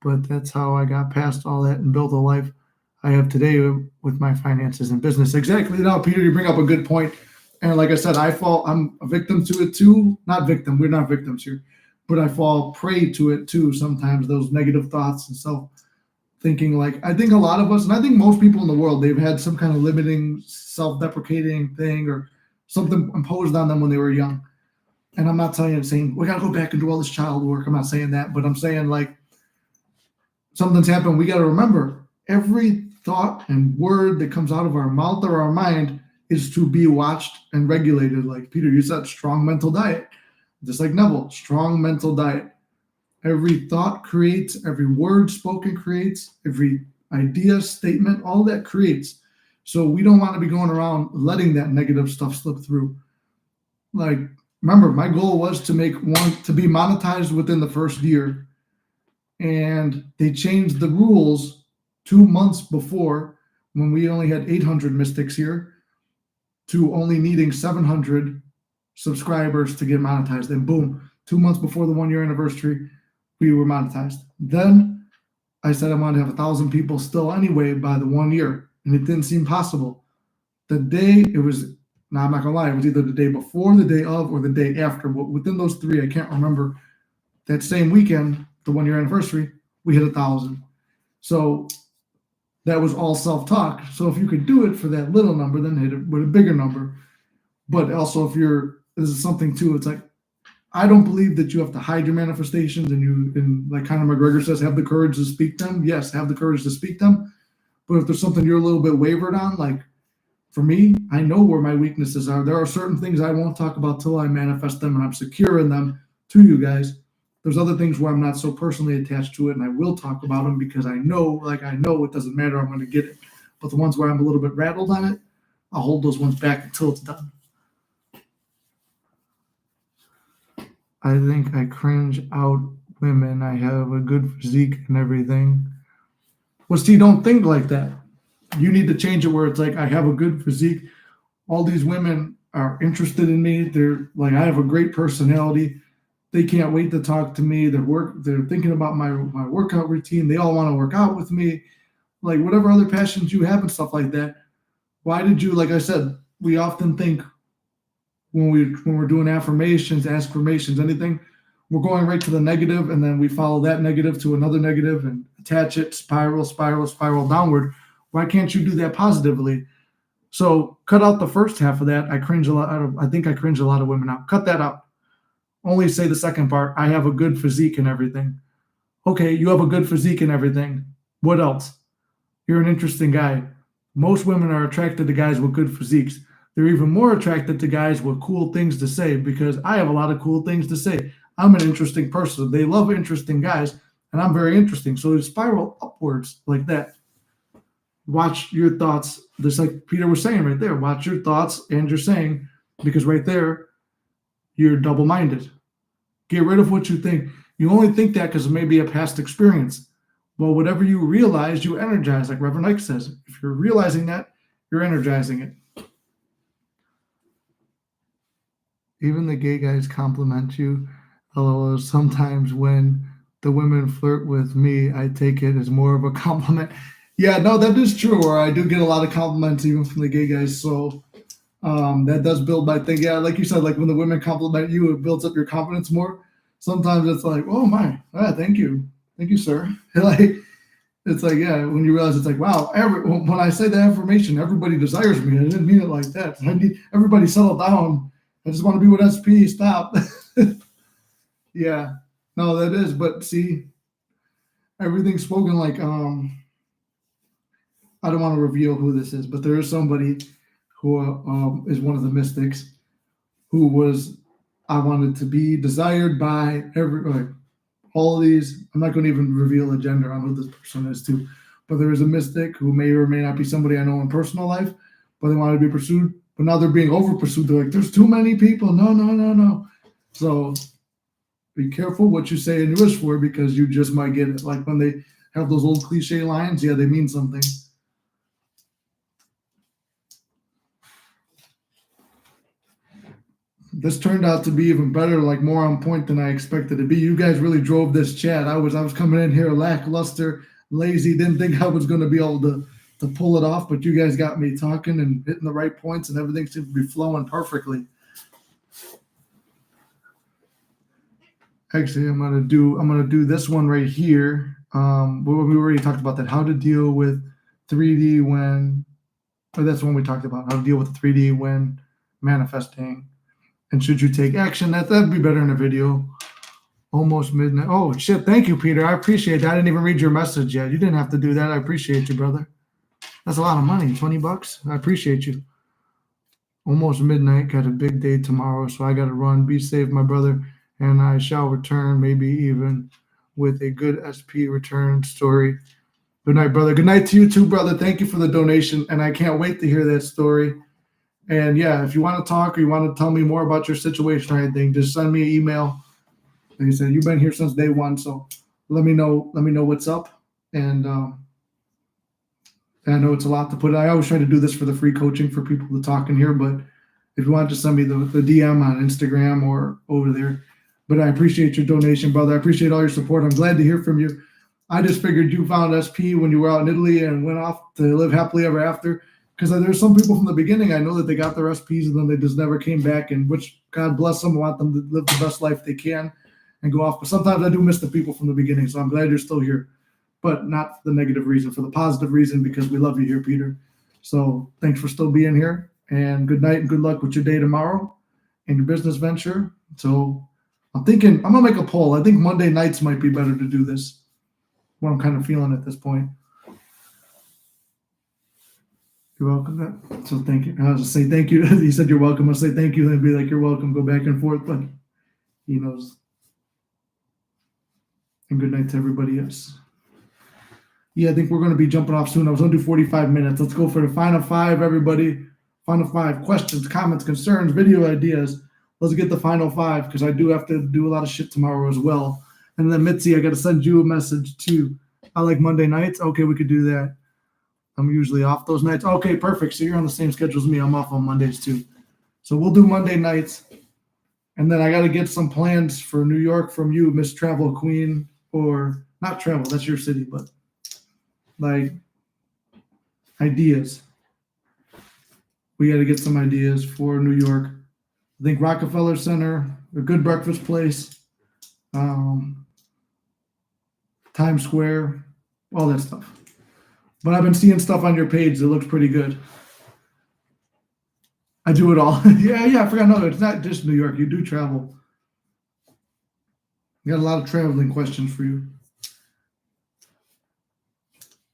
Speaker 1: but that's how I got past all that and built a life I have today with my finances and business. Exactly. Now, Peter, you bring up a good point. And like I said, I'm a victim to it too. Not victim. We're not victims here. But I fall prey to it too sometimes, those negative thoughts and self-thinking. Like, I think a lot of us, and I think most people in the world, they've had some kind of limiting, self-deprecating thing or something imposed on them when they were young. And I'm not saying, we got to go back and do all this child work. I'm not saying that. But I'm saying, like, something's happened. We got to remember, every thought and word that comes out of our mouth or our mind is to be watched and regulated. Like Peter, you said, strong mental diet. Just like Neville, strong mental diet. Every thought creates, every word spoken creates, every idea, statement, all that creates. So we don't want to be going around letting that negative stuff slip through. Like, remember, my goal was to be monetized within the first year. And they changed the rules 2 months before, when we only had 800 mystics here, to only needing 700 subscribers to get monetized. And boom, 2 months before the 1 year anniversary, we were monetized. Then I said I wanted to have 1,000 people still anyway by the 1 year, and it didn't seem possible. The day it was, now I'm not gonna lie, it was either the day before, the day of, or the day after. But within those three, I can't remember. That same weekend, the 1 year anniversary, we hit 1,000. So that was all self-talk. So if you could do it for that little number, then hit it with a bigger number. But also, this is something too. It's like, I don't believe that you have to hide your manifestations, and like Conor McGregor says, have the courage to speak them. Yes, have the courage to speak them. But if there's something you're a little bit wavered on, like for me, I know where my weaknesses are. There are certain things I won't talk about till I manifest them and I'm secure in them to you guys. There's other things where I'm not so personally attached to it, and I will talk about them because I know it doesn't matter. I'm going to get it. But the ones where I'm a little bit rattled on it, I'll hold those ones back until it's done. I think I cringe out women. I have a good physique and everything. Well, see, don't think like that. You need to change it where it's like, I have a good physique. All these women are interested in me. They're like, I have a great personality. They can't wait to talk to me. They're thinking about my workout routine. They all want to work out with me. Like whatever other passions you have and stuff like that. Why did you, like I said, we often think when we're doing affirmations, anything, we're going right to the negative, and then we follow that negative to another negative and attach it, spiral downward. Why can't you do that positively? So cut out the first half of that. I think I cringe a lot of women out. Cut that out. Only say the second part. I have a good physique and everything. Okay, you have a good physique and everything. What else? You're an interesting guy. Most women are attracted to guys with good physiques. They're even more attracted to guys with cool things to say because I have a lot of cool things to say. I'm an interesting person. They love interesting guys, and I'm very interesting. So they spiral upwards like that. Watch your thoughts, just like Peter was saying right there. Watch your thoughts and your saying, because right there, you're double-minded. Get rid of what you think. You only think that because it may be a past experience. Well, whatever you realize, you energize, like Reverend Ike says. If you're realizing that, you're energizing it. Even the gay guys compliment you. Although sometimes when the women flirt with me, I take it as more of a compliment. Yeah, no, that is true. Or I do get a lot of compliments even from the gay guys. So that does build my thing. Yeah, like you said, like when the women compliment you, it builds up your confidence more. Sometimes it's like, oh my, thank you, sir. Like it's like, yeah, when you realize it's like, wow, when I say the affirmation, everybody desires me. I didn't mean it like that. I need everybody settle down. I just want to be with SP. Stop. Yeah, no, that is. But see, everything's spoken like I don't want to reveal who this is, but there is somebody who is one of the mystics who was, I wanted to be desired by all of these. I'm not going to even reveal a gender on who this person is too, but there is a mystic who may or may not be somebody I know in personal life, but they want to be pursued, but now they're being over pursued. They're like, there's too many people. No. So be careful what you say and wish for, because you just might get it. Like when they have those old cliche lines, yeah, they mean something. This turned out to be even better, like more on point than I expected to be. You guys really drove this chat. I was coming in here lackluster, lazy, didn't think I was going to be able to pull it off, but you guys got me talking and hitting the right points, and everything seemed to be flowing perfectly. Actually, I'm gonna do this one right here. We already talked about that. How to deal with 3D when, or that's one we talked about. How to deal with the 3D when manifesting. And should you take action? That'd be better in a video. Almost midnight. Oh shit! Thank you, Peter. I appreciate that. I didn't even read your message yet. You didn't have to do that. I appreciate you, brother. That's a lot of money. $20. I appreciate you. Almost midnight. Got a big day tomorrow, so I got to run. Be safe, my brother. And I shall return, maybe even with a good SP return story. Good night, brother. Good night to you too, brother. Thank you for the donation, and I can't wait to hear that story. And yeah, if you want to talk or you want to tell me more about your situation or anything, just send me an email. Like I said, you've been here since day one, so let me know what's up. And I know it's a lot to put. I always try to do this for the free coaching for people to talk in here, but if you want to send me the DM on Instagram or over there. But I appreciate your donation, brother. I appreciate all your support. I'm glad to hear from you. I just figured you found SP when you were out in Italy and went off to live happily ever after. Because there's some people from the beginning, I know that they got their SPs and then they just never came back, and which God bless them. I want them to live the best life they can and go off. But sometimes I do miss the people from the beginning, so I'm glad you're still here. But not for the negative reason, for the positive reason, because we love you here, Peter. So thanks for still being here, and good night and good luck with your day tomorrow and your business venture. So I'm thinking I'm going to make a poll. I think Monday nights might be better to do this, what I'm kind of feeling at this point. You're welcome. So thank you. I'll just say thank you. He said you're welcome. I'll say thank you, then be like, you're welcome. Go back and forth, but he knows. And good night to everybody else. Yeah, I think we're going to be jumping off soon. I was going to do 45 minutes. Let's go for the final five, everybody. Final five. Questions, comments, concerns, video ideas. Let's get the final five, because I do have to do a lot of shit tomorrow as well. And then Mitzi, I got to send you a message too. I like Monday nights. Okay, we could do that. I'm usually off those nights. Okay, perfect. So you're on the same schedule as me. I'm off on Mondays too. So we'll do Monday nights. And then I got to get some plans for New York from you, Miss Travel Queen, or not travel. That's your city, but like ideas. We got to get some ideas for New York. I think Rockefeller Center, a good breakfast place, Times Square, all that stuff. But I've been seeing stuff on your page that looks pretty good. I do it all. yeah, I forgot. No, it's not just New York. You do travel. I got a lot of traveling questions for you.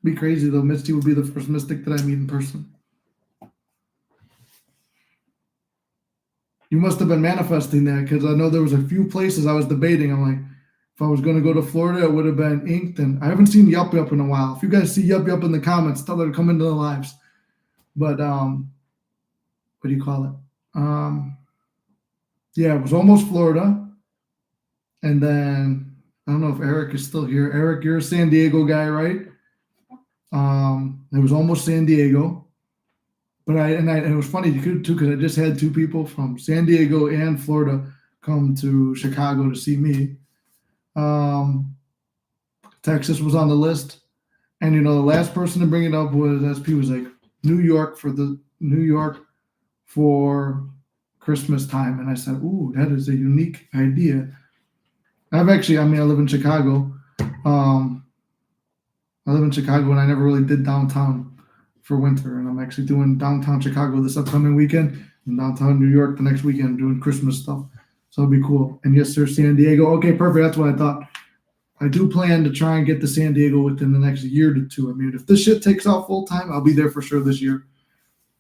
Speaker 1: Be crazy though. Misty will be the first mystic that I meet in person. You must have been manifesting that, because I know there was a few places I was debating. I'm like, if I was going to go to Florida, it would have been Inked. And I haven't seen Yup Yup in a while. If you guys see Yup Yup in the comments, tell her to come into the lives. But what do you call it? Yeah, it was almost Florida. And then I don't know if Eric is still here. Eric, you're a San Diego guy, right? It was almost San Diego. But it was funny too, because I just had two people from San Diego and Florida come to Chicago to see me. Texas was on the list, and the last person to bring it up was SP. Was like New York for Christmas time, and I said, "Ooh, that is a unique idea." I live in Chicago. I live in Chicago, and I never really did downtown for winter, and I'm actually doing downtown Chicago this upcoming weekend and downtown New York the next weekend, doing Christmas stuff. So it'll be cool. And yes, sir, San Diego. Okay, perfect. That's what I thought. I do plan to try and get to San Diego within the next year to two. I mean, if this shit takes off full time, I'll be there for sure this year.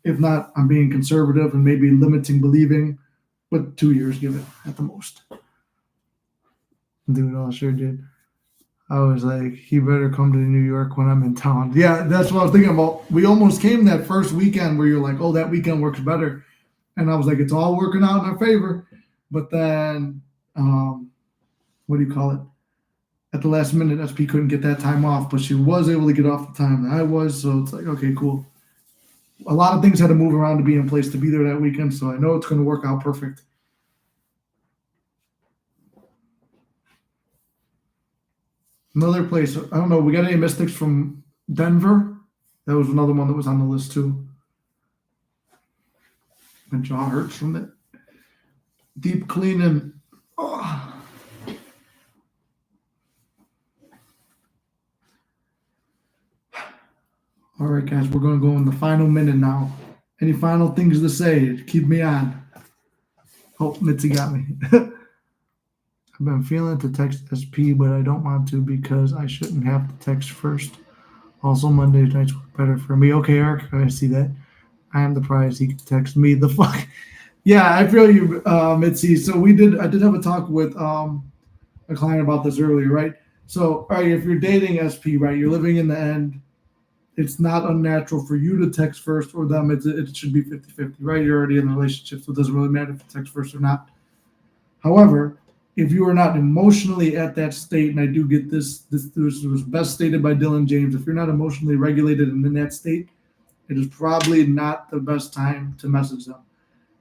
Speaker 1: If not, I'm being conservative and maybe limiting believing, but 2 years, give it at the most. Dude, I sure did. I was like, he better come to New York when I'm in town. Yeah, that's what I was thinking about. We almost came that first weekend where you're like, oh, that weekend works better. And I was like, it's all working out in our favor. But then, what do you call it? At the last minute, SP couldn't get that time off, but she was able to get off the time that I was. So it's like, okay, cool. A lot of things had to move around to be in place to be there that weekend. So I know it's going to work out perfect. Another place, I don't know, we got any mystics from Denver? That was another one that was on the list too. My jaw hurts from it. Deep cleaning. Oh. All right, guys, we're going to go in the final minute now. Any final things to say? Keep me on. Hope Mitzi got me. I've been feeling to text SP, but I don't want to because I shouldn't have to text first. Also, Monday nights work better for me. Okay, Eric, I see that. I am the prize. He can text me. The fuck. Yeah, I feel you, Mitzi. So I did have a talk with a client about this earlier, right? So, all right, if you're dating SP, right, you're living in the end, it's not unnatural for you to text first or them. It should be 50-50, right? You're already in a relationship, so it doesn't really matter if you text first or not. However, if you are not emotionally at that state, and I do get this was best stated by Dylan James, if you're not emotionally regulated and in that state, it is probably not the best time to message them.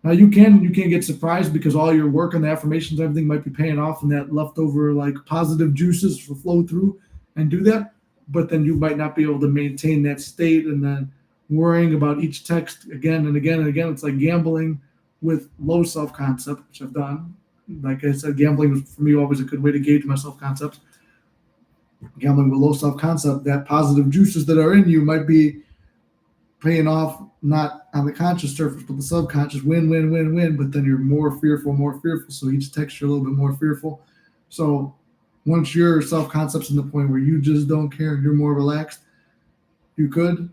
Speaker 1: Now you can get surprised because all your work and the affirmations, everything might be paying off, and that leftover like positive juices will flow through and do that. But then you might not be able to maintain that state, and then worrying about each text again and again and again. It's like gambling with low self concept, which I've done. Like I said, gambling was for me always a good way to gauge my self concept. Gambling with low self concept, that positive juices that are in you might be paying off not on the conscious surface, but the subconscious. Win, win, win, win. But then you're more fearful, more fearful. So each text you're a little bit more fearful. So once your self concept's in the point where you just don't care and you're more relaxed, you could,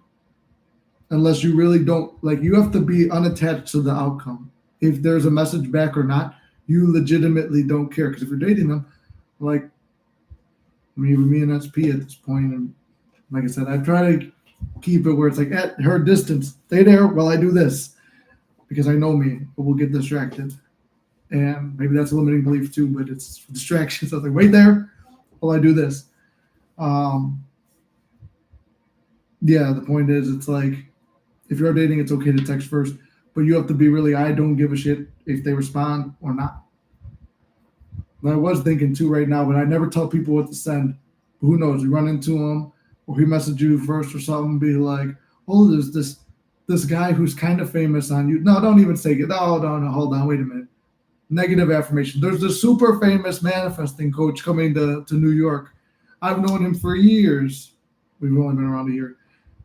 Speaker 1: unless you really don't like. You have to be unattached to the outcome. If there's a message back or not, you legitimately don't care. Because if you're dating them, like me and SP at this point, and like I said, I try to keep it where it's like at her distance. Stay there while I do this, because I know me, but we'll get distracted. And maybe that's a limiting belief too, but it's distractions. So I was like, wait there while I do this. Yeah, the point is, it's like if you're dating, it's okay to text first, but you have to be really, I don't give a shit if they respond or not. And I was thinking too right now, but I never tell people what to send. But who knows? You run into them, or he messaged you first or something, be like, oh, there's this guy who's kind of famous on you. No, don't even say it. No, hold on, wait a minute. Negative affirmation. There's this super famous manifesting coach coming to New York. I've known him for years. We've only been around a year.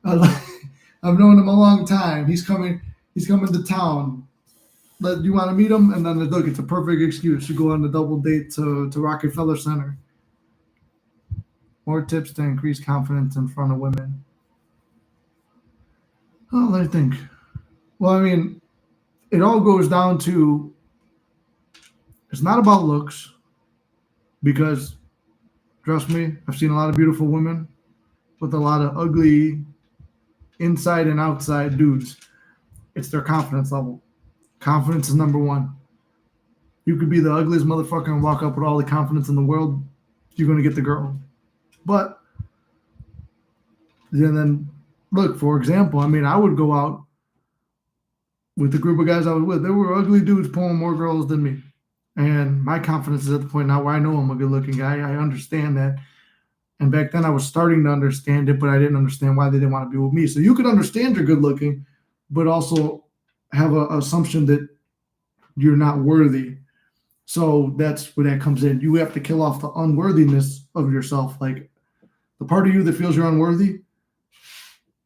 Speaker 1: I've known him a long time. He's coming to town. Do you want to meet him? And then look, it's a perfect excuse to go on a double date to Rockefeller Center. More tips to increase confidence in front of women. Oh, let me think. Well, I mean, it all goes down to, it's not about looks, because trust me, I've seen a lot of beautiful women with a lot of ugly inside and outside dudes. It's their confidence level. Confidence is number one. You could be the ugliest motherfucker and walk up with all the confidence in the world, you're going to get the girl. But then look, for example, I mean, I would go out with the group of guys I was with. There were ugly dudes pulling more girls than me. And my confidence is at the point now where I know I'm a good looking guy. I understand that. And back then I was starting to understand it, but I didn't understand why they didn't want to be with me. So you could understand you're good looking, but also have an assumption that you're not worthy. So that's where that comes in. You have to kill off the unworthiness of yourself. Like the part of you that feels you're unworthy,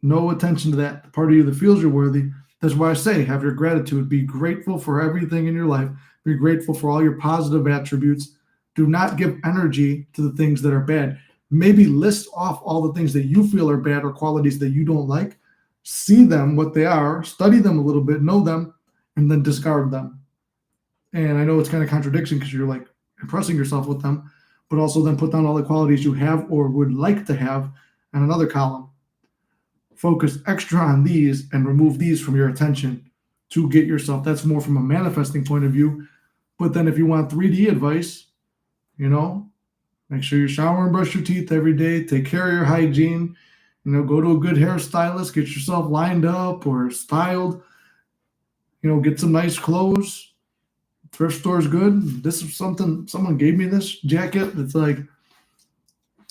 Speaker 1: no attention to that. The part of you that feels you're worthy, that's why I say have your gratitude. Be grateful for everything in your life. Be grateful for all your positive attributes. Do not give energy to the things that are bad. Maybe list off all the things that you feel are bad or qualities that you don't like. See them, what they are, study them a little bit, know them, and then discard them. And I know it's kind of contradiction because you're like impressing yourself with them, but also then put down all the qualities you have or would like to have in another column. Focus extra on these and remove these from your attention to get yourself. That's more from a manifesting point of view. But then if you want 3D advice, make sure you shower and brush your teeth every day. Take care of your hygiene. Go to a good hairstylist. Get yourself lined up or styled. Get some nice clothes. Thrift store is good. This is something, someone gave me this jacket. It's like,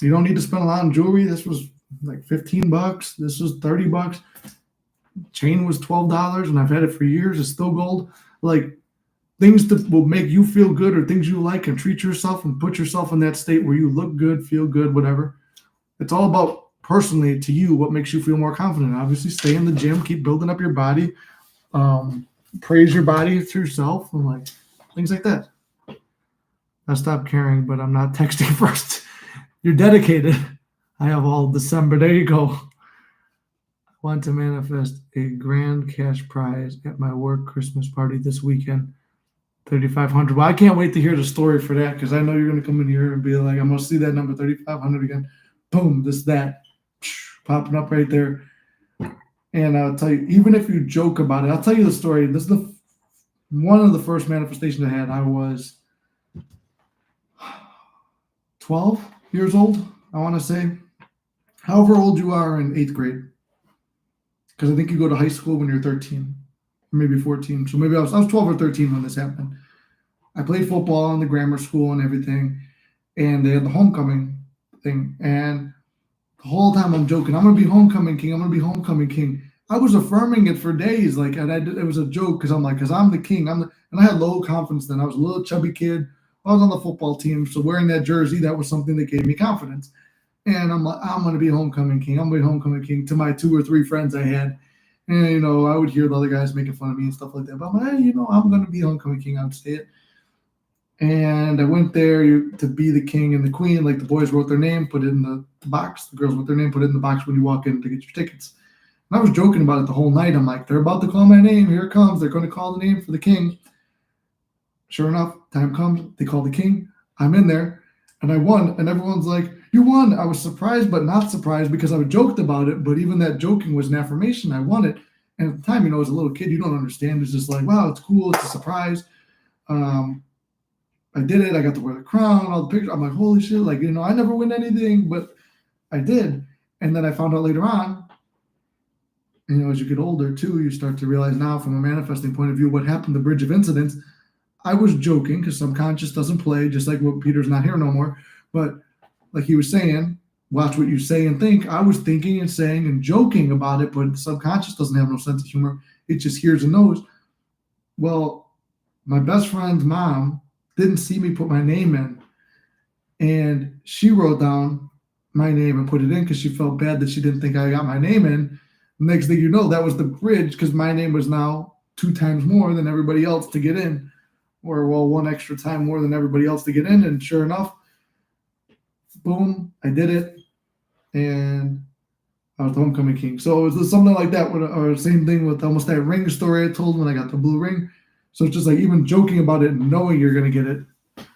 Speaker 1: you don't need to spend a lot on jewelry. This was like $15. This was $30. Chain was $12, and I've had it for years. It's still gold. Like things that will make you feel good or things you like, and treat yourself and put yourself in that state where you look good, feel good, whatever. It's all about personally to you what makes you feel more confident. Obviously, stay in the gym, keep building up your body, praise your body to yourself, and like things like that. I stopped caring, but I'm not texting first. You're dedicated. I have all December. There you go. I want to manifest a grand cash prize at my work Christmas party this weekend. $3,500. Well, I can't wait to hear the story for that, because I know you're going to come in here and be like, I'm going to see that number 3,500 again. Boom, that popping up right there. And I'll tell you, even if you joke about it, I'll tell you the story. This is one of the first manifestations I had. I was 12 years old, I want to say. However old you are in 8th grade. Because I think you go to high school when you're 13, maybe 14. So maybe I was 12 or 13 when this happened. I played football in the grammar school and everything, and they had the homecoming thing. And the whole time I'm joking, I'm gonna be homecoming king. I'm gonna be homecoming king. I was affirming it for days, like, and it was a joke because I'm like, because I'm the king. And I had low confidence then. I was a little chubby kid. I was on the football team, so wearing that jersey, that was something that gave me confidence. And I'm like, I'm gonna be homecoming king. I'm gonna be homecoming king to my 2 or 3 friends I had. And I would hear the other guys making fun of me and stuff like that. But I'm like, hey, I'm gonna be homecoming king. I'd say it. And I went there to be the king and the queen. Like the boys wrote their name, put it in the box. The girls wrote their name, put it in the box when you walk in to get your tickets. And I was joking about it the whole night. I'm like, they're about to call my name. Here it comes. They're going to call the name for the king. Sure enough, time comes. They call the king. I'm in there, and I won. And everyone's like, you won. I was surprised, but not surprised because I joked about it. But even that joking was an affirmation. I won it. And at the time, as a little kid, you don't understand. It's just like, wow, it's cool. It's a surprise. I did it. I got to wear the crown, all the pictures. I'm like, holy shit. Like, I never win anything, but I did. And then I found out later on, as you get older too, you start to realize now from a manifesting point of view, what happened, the bridge of incidents. I was joking because subconscious doesn't play, just like what Peter's not here no more. But like he was saying, watch what you say and think. I was thinking and saying and joking about it, but subconscious doesn't have no sense of humor. It just hears and knows. Well, my best friend's mom didn't see me put my name in, and she wrote down my name and put it in because she felt bad that she didn't think I got my name in. Next thing you know, that was the bridge because my name was now 2 times more than everybody else to get in, or 1 extra time more than everybody else to get in. And sure enough, boom, I did it, and I was the homecoming king. So it was something like that, or same thing with almost that ring story I told when I got the blue ring. So it's just like even joking about it and knowing you're going to get it.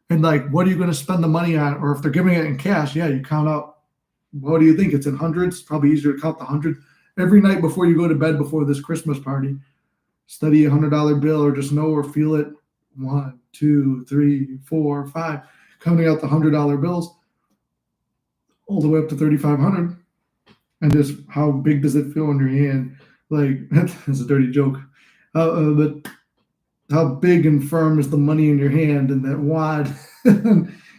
Speaker 1: And like, what are you going to spend the money on? Or if they're giving it in cash, yeah, you count out. What do you think? It's in hundreds. Probably easier to count the hundred. Every night before you go to bed before this Christmas party, study $100 bill or just know or feel it. 1, 2, 3, 4, 5. Counting out the $100 bills all the way up to 3,500. And just how big does it feel in your hand? Like, that's a dirty joke. But how big and firm is the money in your hand and that wad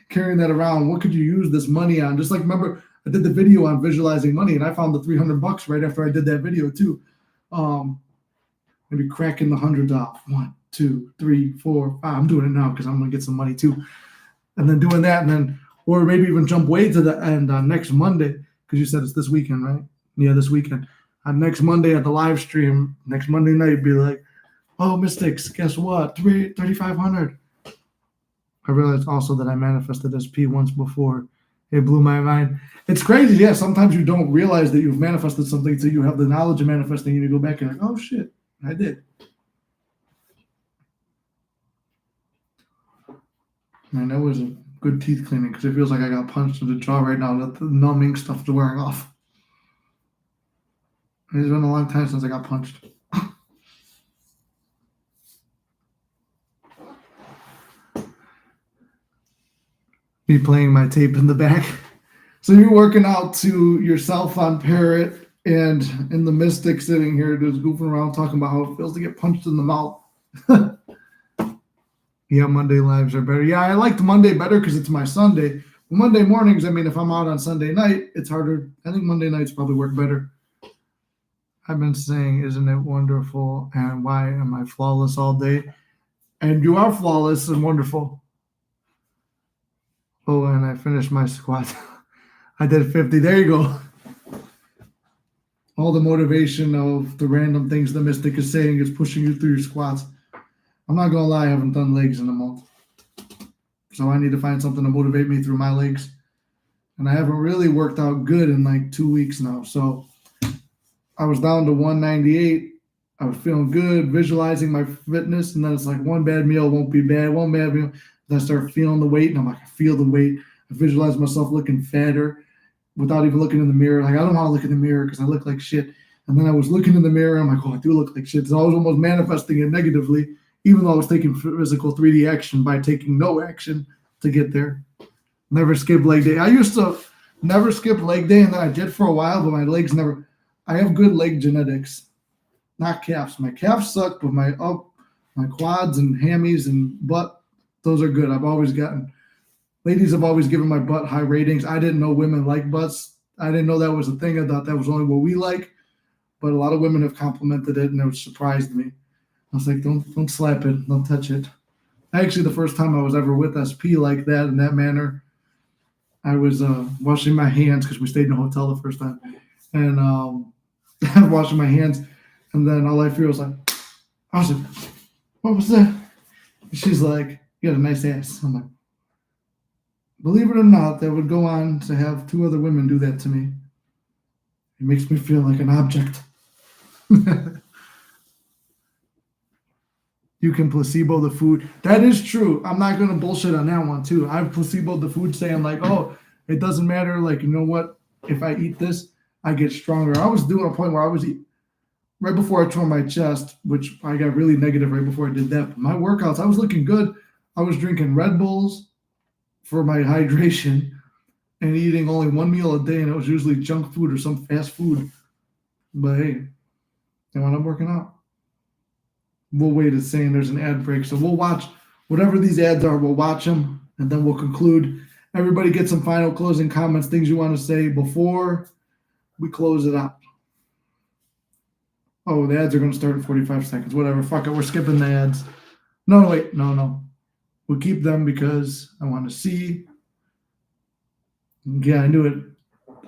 Speaker 1: carrying that around? What could you use this money on? Just like, remember, I did the video on visualizing money and I found the $300 right after I did that video too. Maybe cracking the hundreds off. 1, 2, 3, 4, 5. I'm doing it now because I'm going to get some money too. And then doing that, and then, or maybe even jump way to the end on next Monday, because you said it's this weekend, right? Yeah, this weekend. On next Monday at the live stream, next Monday night, be like, oh, Mystics, guess what? 3,500. I realized also that I manifested SP once before. It blew my mind. It's crazy. Yeah, sometimes you don't realize that you've manifested something until you have the knowledge of manifesting and you go back and like, oh, shit, I did. Man, that was a good teeth cleaning because it feels like I got punched in the jaw right now. That the numbing stuff is wearing off. It's been a long time since I got punched. Me playing my tape in the back. So you're working out to yourself on Parrot and in the Mystic sitting here just goofing around talking about how it feels to get punched in the mouth. Yeah, Monday lives are better. Yeah, I liked Monday better because it's my Sunday. Monday mornings, if I'm out on Sunday night, it's harder. I think Monday nights probably work better. I've been saying, isn't it wonderful? And why am I flawless all day? And you are flawless and wonderful. Oh, and I finished my squat. I did 50. There you go. All the motivation of the random things the Mystic is saying is pushing you through your squats. I'm not going to lie, I haven't done legs in a month. So I need to find something to motivate me through my legs. And I haven't really worked out good in like 2 weeks now. So I was down to 198. I was feeling good, visualizing my fitness. And then it's like one bad meal won't be bad. One bad meal. Then I start feeling the weight. And I'm like, I feel the weight. I visualize myself looking fatter without even looking in the mirror. Like, I don't want to look in the mirror because I look like shit. And then I was looking in the mirror. And I'm like, oh, I do look like shit. So I was almost manifesting it negatively, even though I was taking physical 3D action by taking no action to get there. Never skip leg day. I used to never skip leg day, and then I did for a while, but my legs never. I have good leg genetics, not calves. My calves suck, but my quads and hammies and butt, those are good. I've always gotten. Ladies have always given my butt high ratings. I didn't know women like butts. I didn't know that was a thing. I thought that was only what we like, but a lot of women have complimented it, and it surprised me. I was like, don't slap it, don't touch it. Actually, the first time I was ever with SP like that in that manner, I was washing my hands because we stayed in a hotel the first time, and washing my hands, and then all I feel was like, I was like, what was that? And she's like, you got a nice ass. I'm like, believe it or not, that would go on to have 2 other women do that to me. It makes me feel like an object. You can placebo the food. That is true. I'm not going to bullshit on that one, too. I've placeboed the food saying, like, oh, it doesn't matter. Like, you know what? If I eat this, I get stronger. I was doing a point where I was right before I tore my chest, which I got really negative right before I did that. But my workouts, I was looking good. I was drinking Red Bulls for my hydration and eating only 1 meal a day, and it was usually junk food or some fast food. But hey, I wound up working out. We'll wait. It's saying there's an ad break, so we'll watch whatever these ads are. We'll watch them, and then we'll conclude. Everybody get some final closing comments, things you want to say before we close it out. Oh, the ads are going to start in 45 seconds. Whatever. Fuck it. We're skipping the ads. No, wait. No. We'll keep them because I want to see. Yeah, I knew it.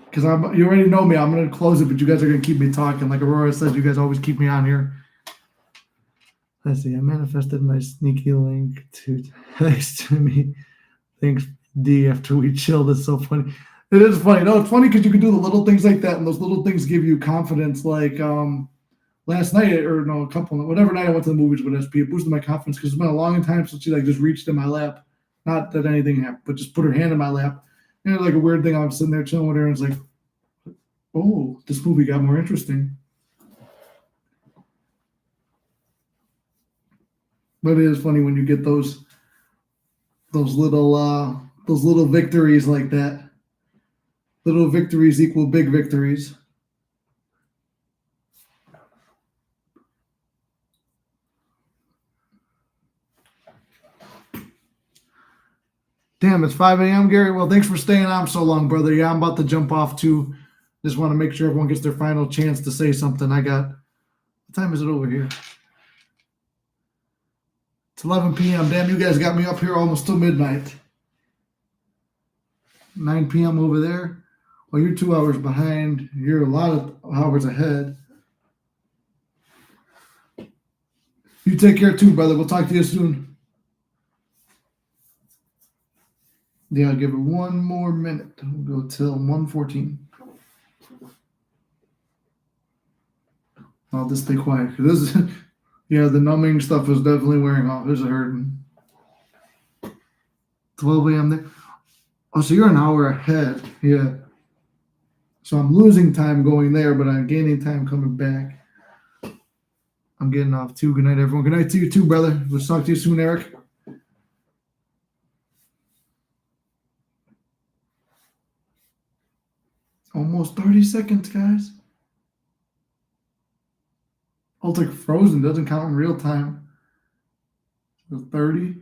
Speaker 1: Because you already know me. I'm going to close it, but you guys are going to keep me talking. Like Aurora says, you guys always keep me on here. Let's see. I manifested my sneaky link to text to me. Thanks, D, after we chilled. It's so funny. It is funny. No, it's funny because you can do the little things like that, and those little things give you confidence. Like last night, whatever night I went to the movies with SP, it boosted my confidence because it's been a long time since she just reached in my lap. Not that anything happened, but just put her hand in my lap. And it was like a weird thing. I'm sitting there chilling with her, and it's like, oh, this movie got more interesting. But it is funny when you get those little victories like that. Little victories equal big victories. Damn, it's 5 a.m., Gary. Well, thanks for staying on so long, brother. Yeah, I'm about to jump off too. Just want to make sure everyone gets their final chance to say something. What time is it over here? It's 11 p.m. Damn, you guys got me up here almost till midnight. 9 p.m. over there. Well, you're 2 hours behind. You're a lot of hours ahead. You take care too, brother. We'll talk to you soon. Yeah, I'll give it 1 more minute. We'll go till 1:14. I'll just stay quiet. Yeah, the numbing stuff is definitely wearing off. There's a hurting. 12 a.m. there. Oh, so you're an hour ahead. Yeah. So I'm losing time going there, but I'm gaining time coming back. I'm getting off too. Good night, everyone. Good night to you too, brother. We'll talk to you soon, Eric. Almost 30 seconds, guys. Ultic frozen doesn't count in real time. So 30,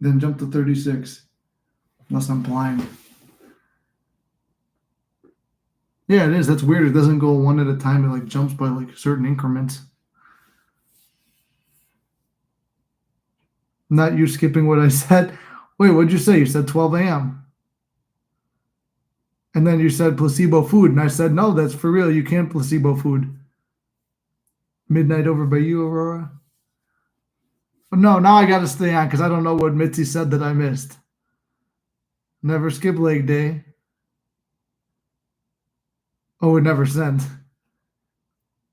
Speaker 1: then jump to 36. Unless I'm blind. Yeah, it is. That's weird. It doesn't go one at a time. It like jumps by like certain increments. Not you skipping what I said. Wait, what'd you say? You said 12 a.m. And then you said placebo food. And I said, no, that's for real. You can't placebo food. Midnight over by you, Aurora? But no, now I got to stay on because I don't know what Mitzi said that I missed. Never skip leg day. Oh, it never sent.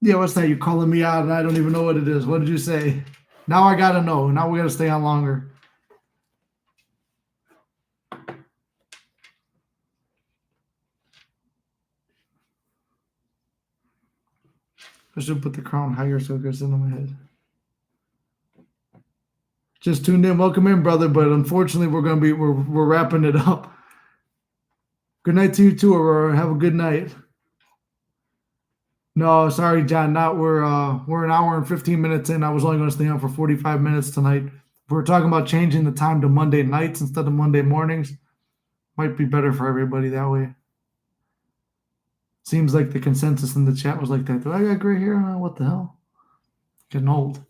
Speaker 1: Yeah, what's that? You calling me out and I don't even know what it is. What did you say? Now I got to know. Now we got to stay on longer. I should put the crown higher so it goes into my head. Just tuned in. Welcome in, brother. But unfortunately, we're wrapping it up. Good night to you too, Aurora. Have a good night. No, sorry, John. Not we're an hour and 15 minutes in. I was only going to stay on for 45 minutes tonight. If we're talking about changing the time to Monday nights instead of Monday mornings, might be better for everybody that way. Seems like the consensus in the chat was like that. Do I got gray hair? What the hell? Getting old.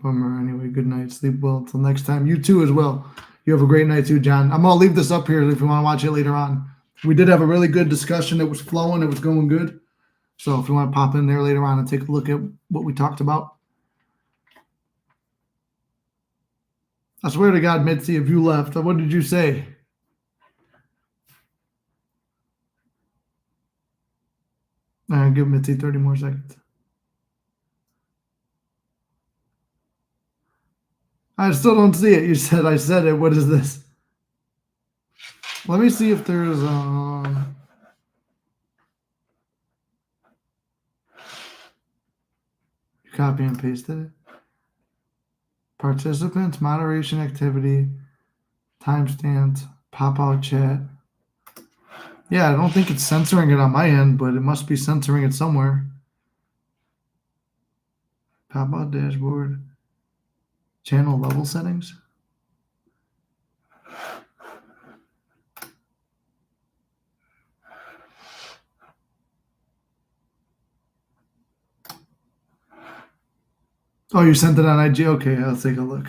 Speaker 1: Bummer. Anyway, good night. Sleep well until next time. You too as well. You have a great night too, John. I'm gonna leave this up here if you want to watch it later on. We did have a really good discussion. It was flowing. It was going good. So if you want to pop in there later on and take a look at what we talked about. I swear to God, Mitzi, if you left, what did you say? Give Mitzi 30 more seconds. I still don't see it. You said I said it. What is this? Let me see if there's copy and pasted it. Participants, moderation activity, timestamps, pop out chat. Yeah, I don't think it's censoring it on my end, but it must be censoring it somewhere. Pop out dashboard. Channel level settings. Oh, you sent it on IG? Okay, I'll take a look.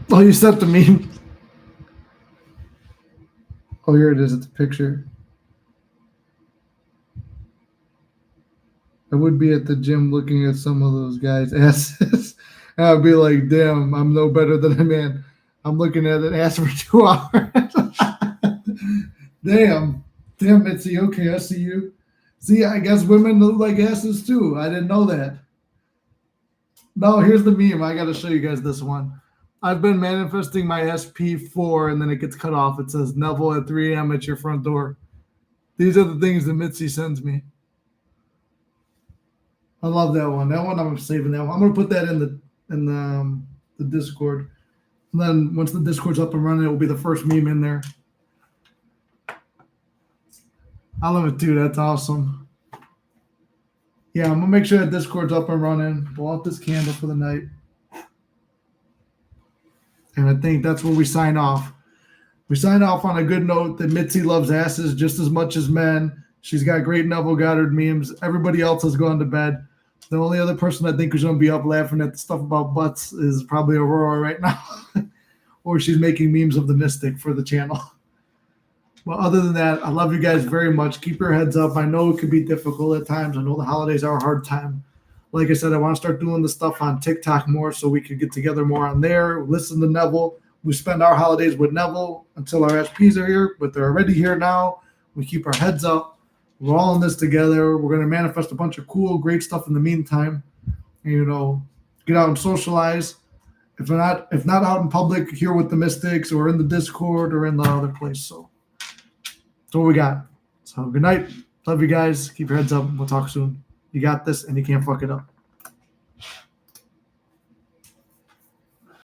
Speaker 1: Oh, you sent the meme. Oh, here it is. It's a picture. I would be at the gym looking at some of those guys' asses. And I'd be like, damn, I'm no better than a man. I'm looking at an ass for 2 hours. Damn, Mitzi. Okay, I see you. See, I guess women look like asses too. I didn't know that. No, here's the meme. I got to show you guys this one. I've been manifesting my SP4, and then it gets cut off. It says Neville at 3 a.m. at your front door. These are the things that Mitzi sends me. I love that one. That one I'm saving. That one. I'm gonna put that in the Discord. And then once the Discord's up and running, it will be the first meme in there. I love it too. That's awesome. Yeah, I'm gonna make sure that Discord's up and running. Blow out this candle for the night. And I think that's where we sign off. We sign off on a good note that Mitzi loves asses just as much as men. She's got great Neville Goddard memes. Everybody else has gone to bed. The only other person I think who's going to be up laughing at the stuff about butts is probably Aurora right now. Or she's making memes of the Mystic for the channel. Well, other than that, I love you guys very much. Keep your heads up. I know it can be difficult at times. I know the holidays are a hard time. Like I said, I want to start doing the stuff on TikTok more so we can get together more on there. Listen to Neville. We spend our holidays with Neville until our SPs are here, but they're already here now. We keep our heads up. We're all in this together. We're going to manifest a bunch of cool, great stuff in the meantime. You know, get out and socialize. If not out in public, here with the Mystics or in the Discord or in the other place. So that's what we got. So good night. Love you guys. Keep your heads up. We'll talk soon. You got this, and you can't fuck it up.